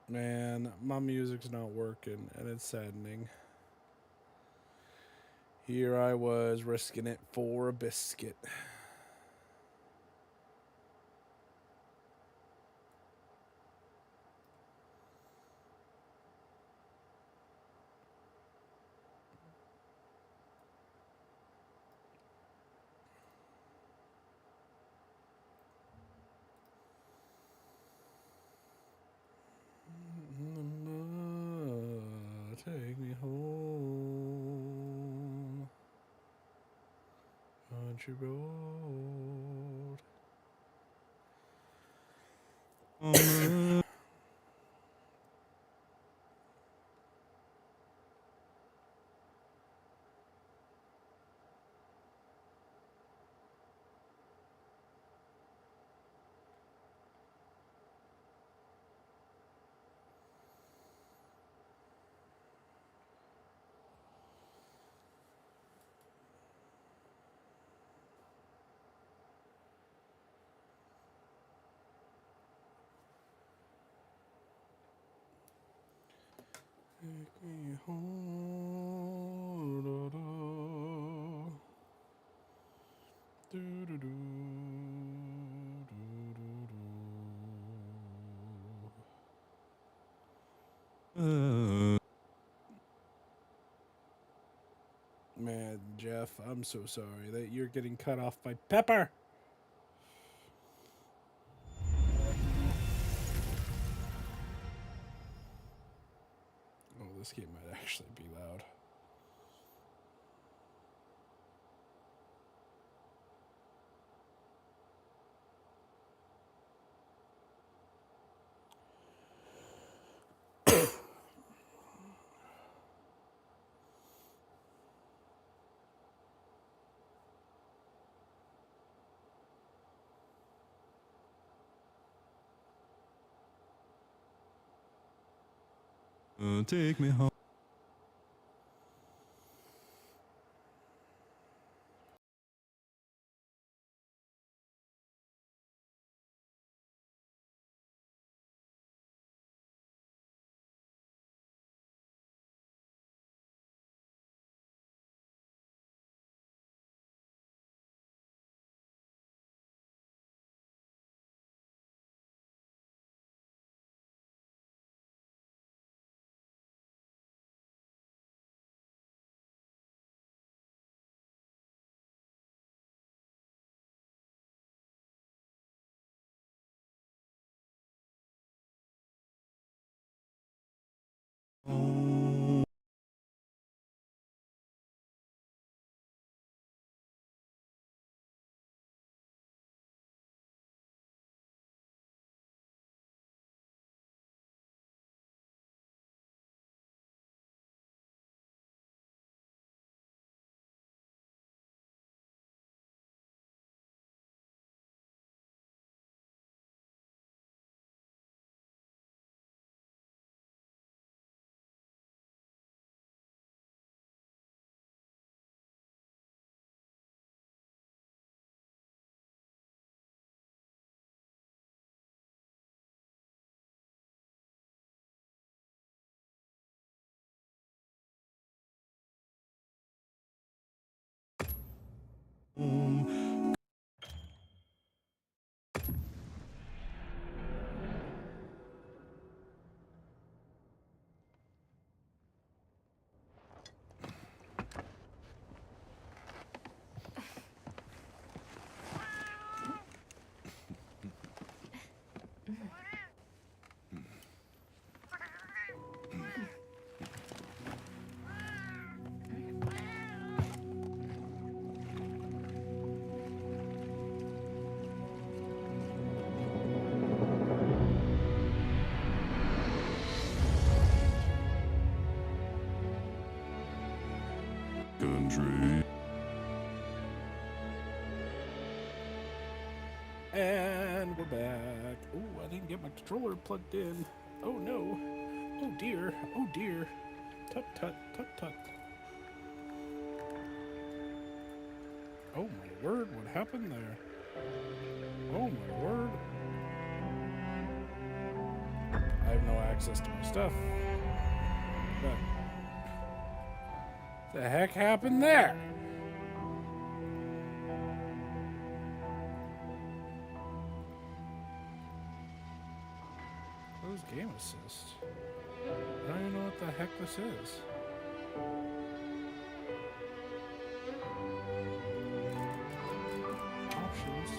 man, my music's not working, and it's saddening. Here I was risking it for a biscuit. Take me home, country road. me home. Do, do, do, do, do. Man, Jeff, I'm so sorry that you're getting cut off by Pepper. Oh, this game might actually be loud. Take me home. Country. And we're back. Oh, I didn't get my controller plugged in. Oh no. Oh dear. Oh dear. Tut tut tut tut. Oh my word, what happened there? Oh my word. I have no access to my stuff. But what the heck happened there? Close game assist. I don't even know what the heck this is. Options.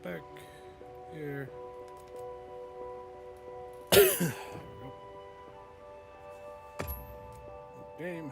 Back here. Game.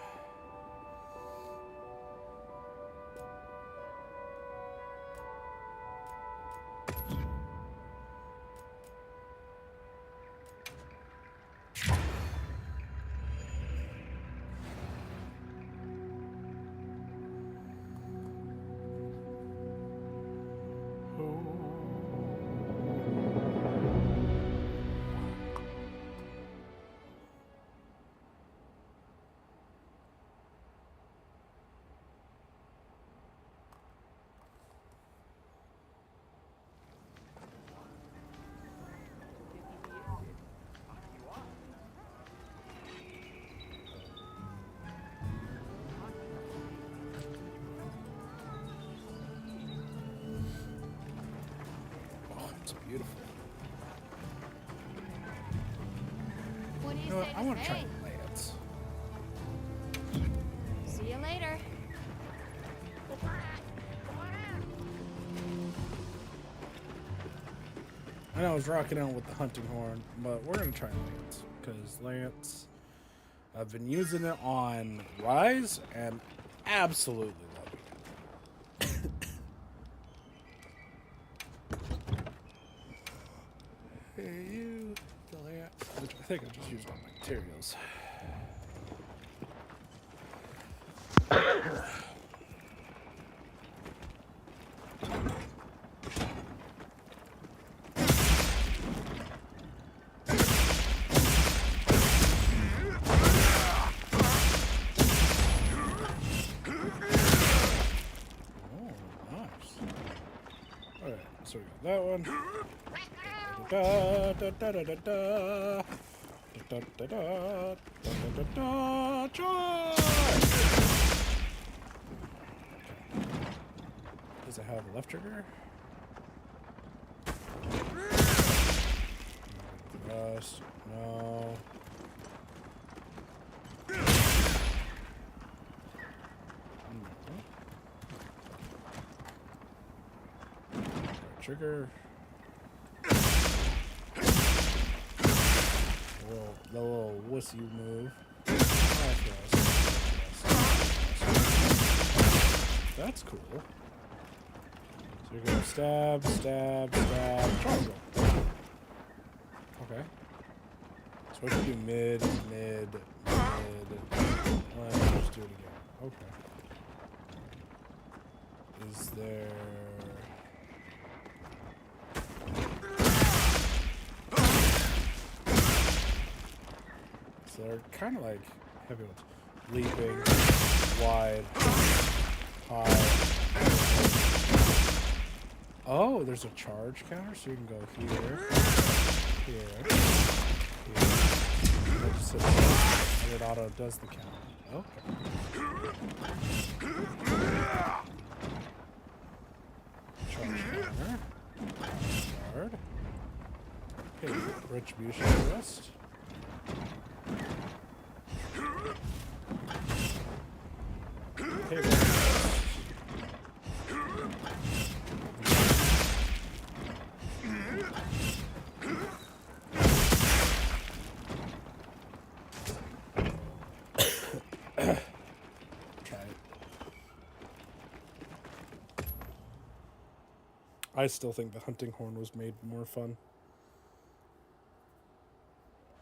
what? I want to try Lance. See you later. I know I was rocking out with the hunting horn, but we're gonna try Lance because Lance, I've been using it on Rise and absolutely loving it. Hey, you, the Lance. Which I think I just used all my materials. So we got that one. Da da da da da da da da da da da charge! Does it have a left trigger? Rust. No. Trigger. The little wussy move. That's cool. So you're gonna stab, stab, stab, triangle. Okay. So what should do mid, mid, mid. Let's just do it again. Okay. Is there... They're kind of like heavy ones. Leaping, wide, high. Oh, there's a charge counter, so you can go here, here, here. And it just hits and it auto does the count. Okay. Charge counter. Guard. Okay, retribution rest. I still think the hunting horn was made more fun.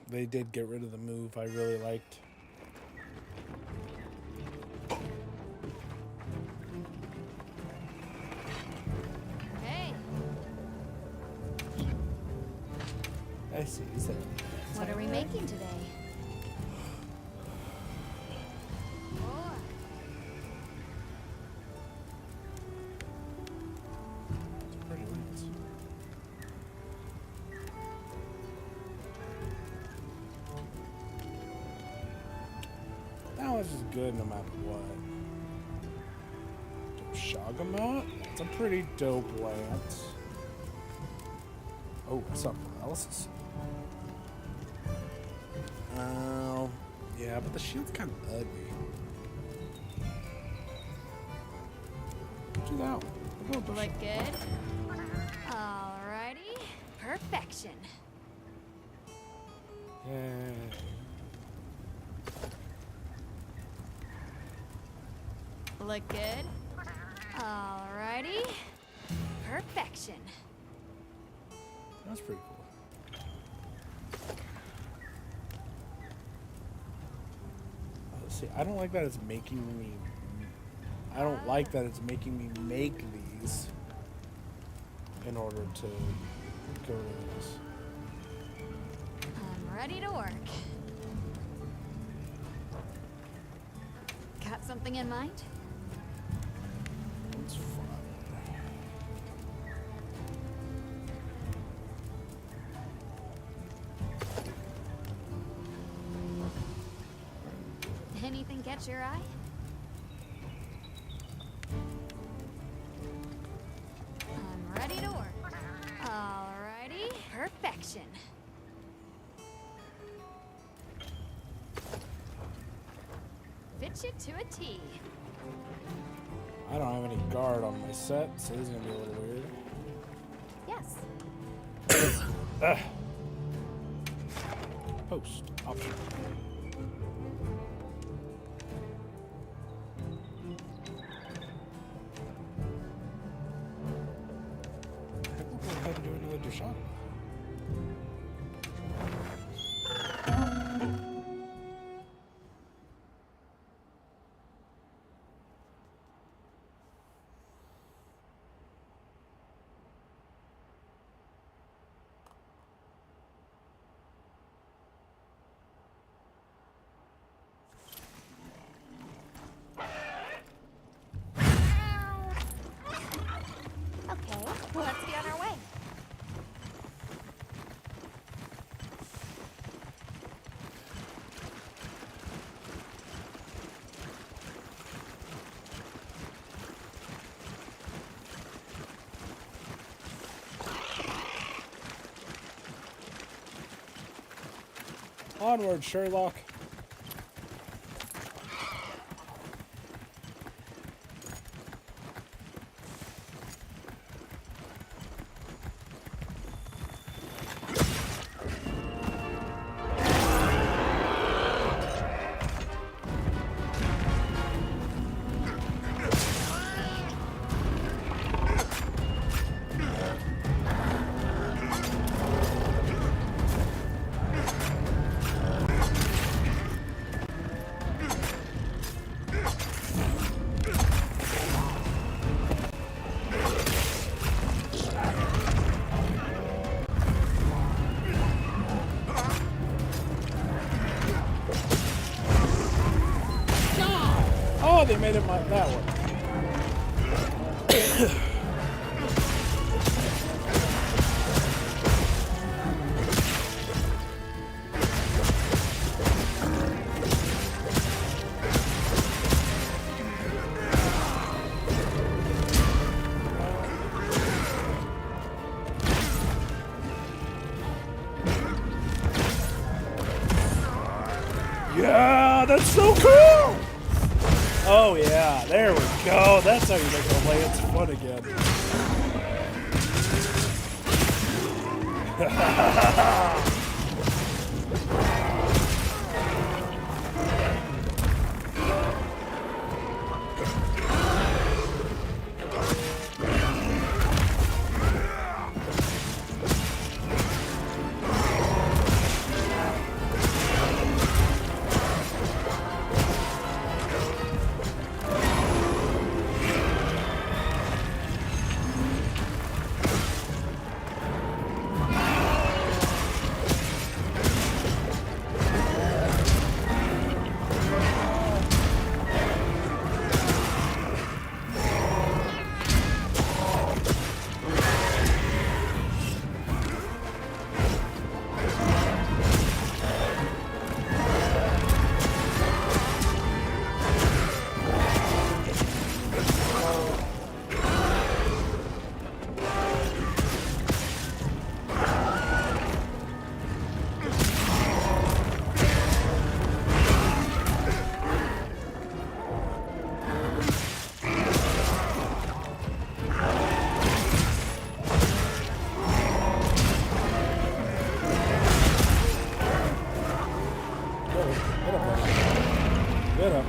They did get rid of the move I really liked. Hey. I see. Is that What are we making today? This is good no matter what. Shagamot? It's a pretty dope lance. Oh, some paralysis. Oh, yeah, but the shield's kind of ugly. Do that one. Look good. Alrighty. Perfection. Yeah. Look good. Alrighty. Perfection. That's pretty cool. See, I don't like that it's making me... I don't like that it's making me make these in order to go to this. I'm ready to work. Got something in mind? It's fun. Anything catch your eye? I'm ready to work. Alrighty. Perfection. Fit you to a T. I don't have any guard on my set, so this is gonna be a little weird. Yes. Post option. We'll go ahead and do another Deshaun. Okay, let's be on our way. Onward, Sherlock. Oh, they made it that one. Yeah, that's so cool! Oh yeah, there we go. That's how you make the lance fun again. Get up.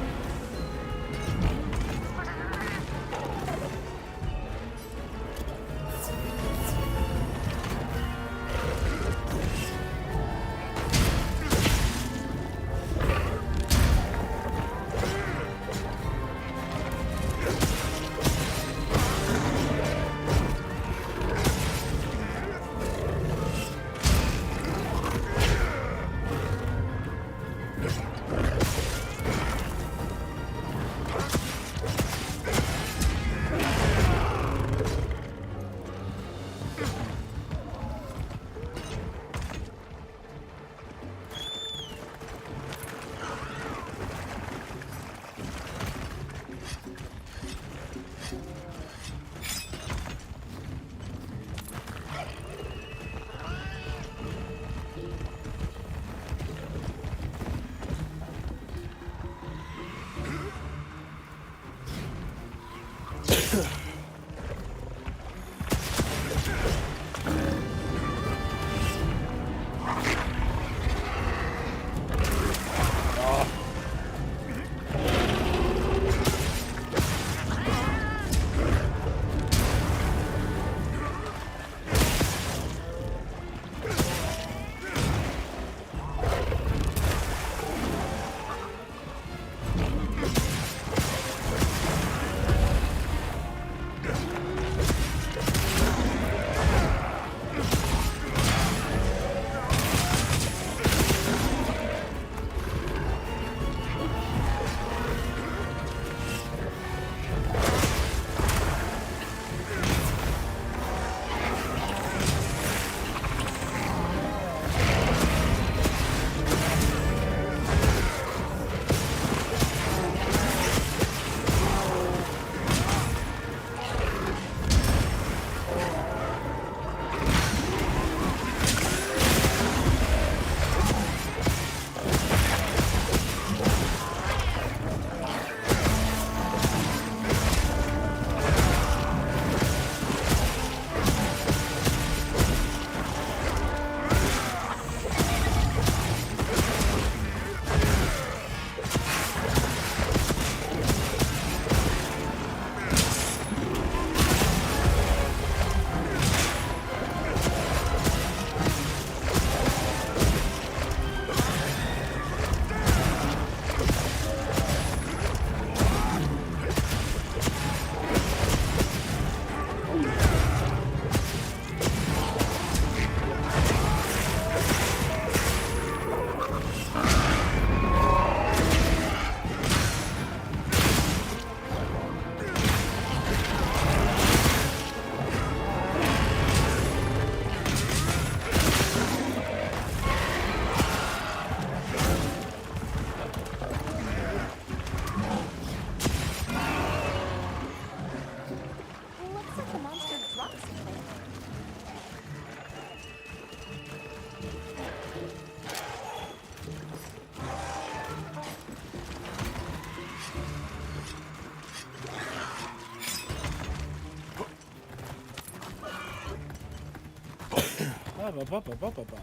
Ba-ba-ba-ba-ba-ba.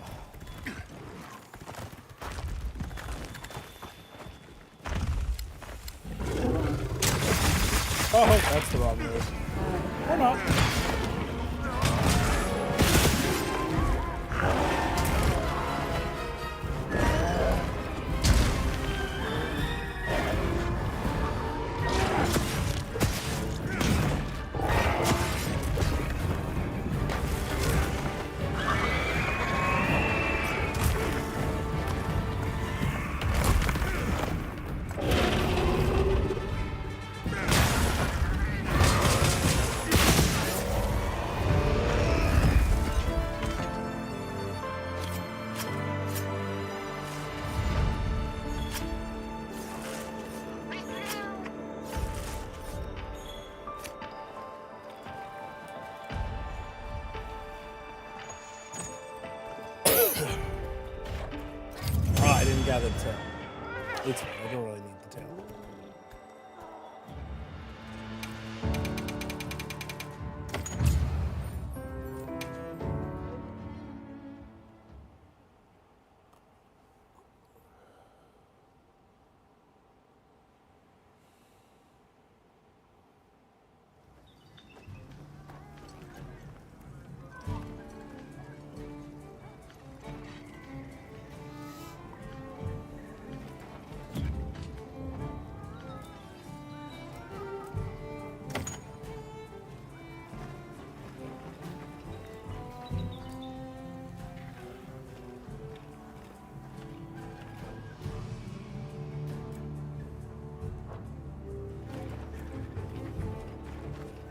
Oh, that's the wrong move. Or not. I didn't gather the tail. It's fine. I don't really need the tail.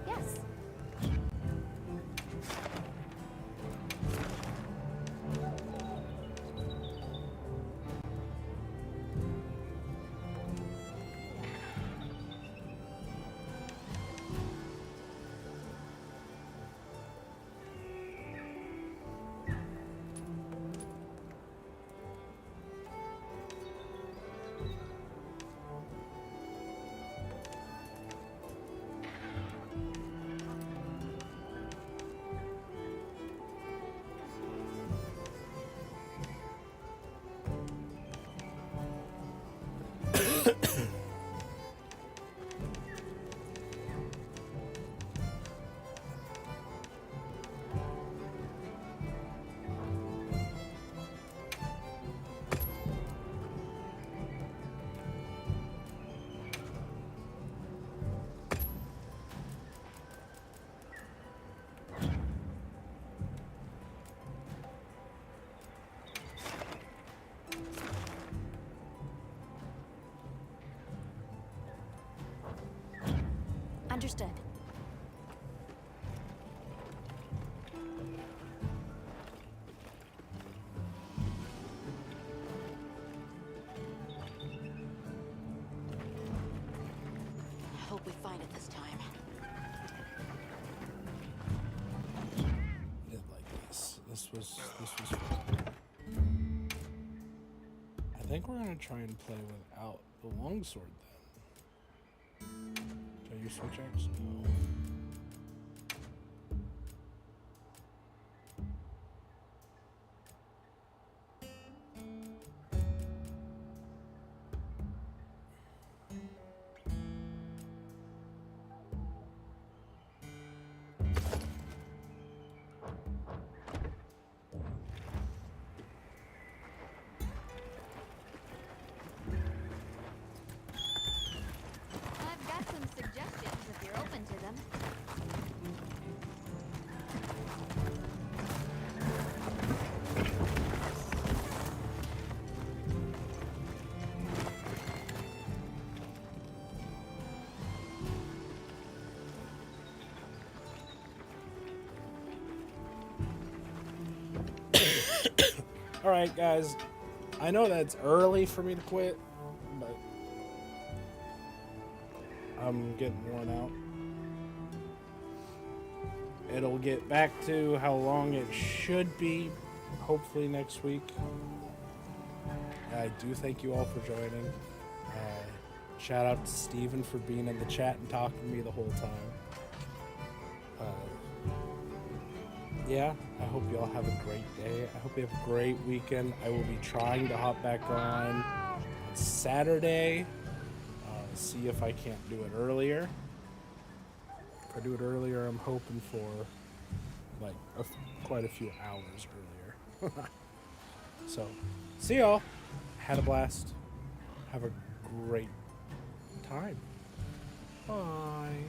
Yes. Understood. I hope we find it this time. I didn't like this. This was fun. I think we're gonna try and play without the longsword then. Can I use switch axe? No. I've got some suggestions if you're open to them. All right, guys. I know that's early for me to quit, but I'm getting worn out. It'll get back to how long it should be, hopefully next week. I do thank you all for joining. Shout out to Steven for being in the chat and talking to me the whole time. yeah, I hope you all have a great day. I hope you have a great weekend. I will be trying to hop back on Saturday. See if I can't do it earlier. If I do it earlier, I'm hoping for like quite a few hours earlier. So, see y'all. Had a blast. Have a great time. Bye.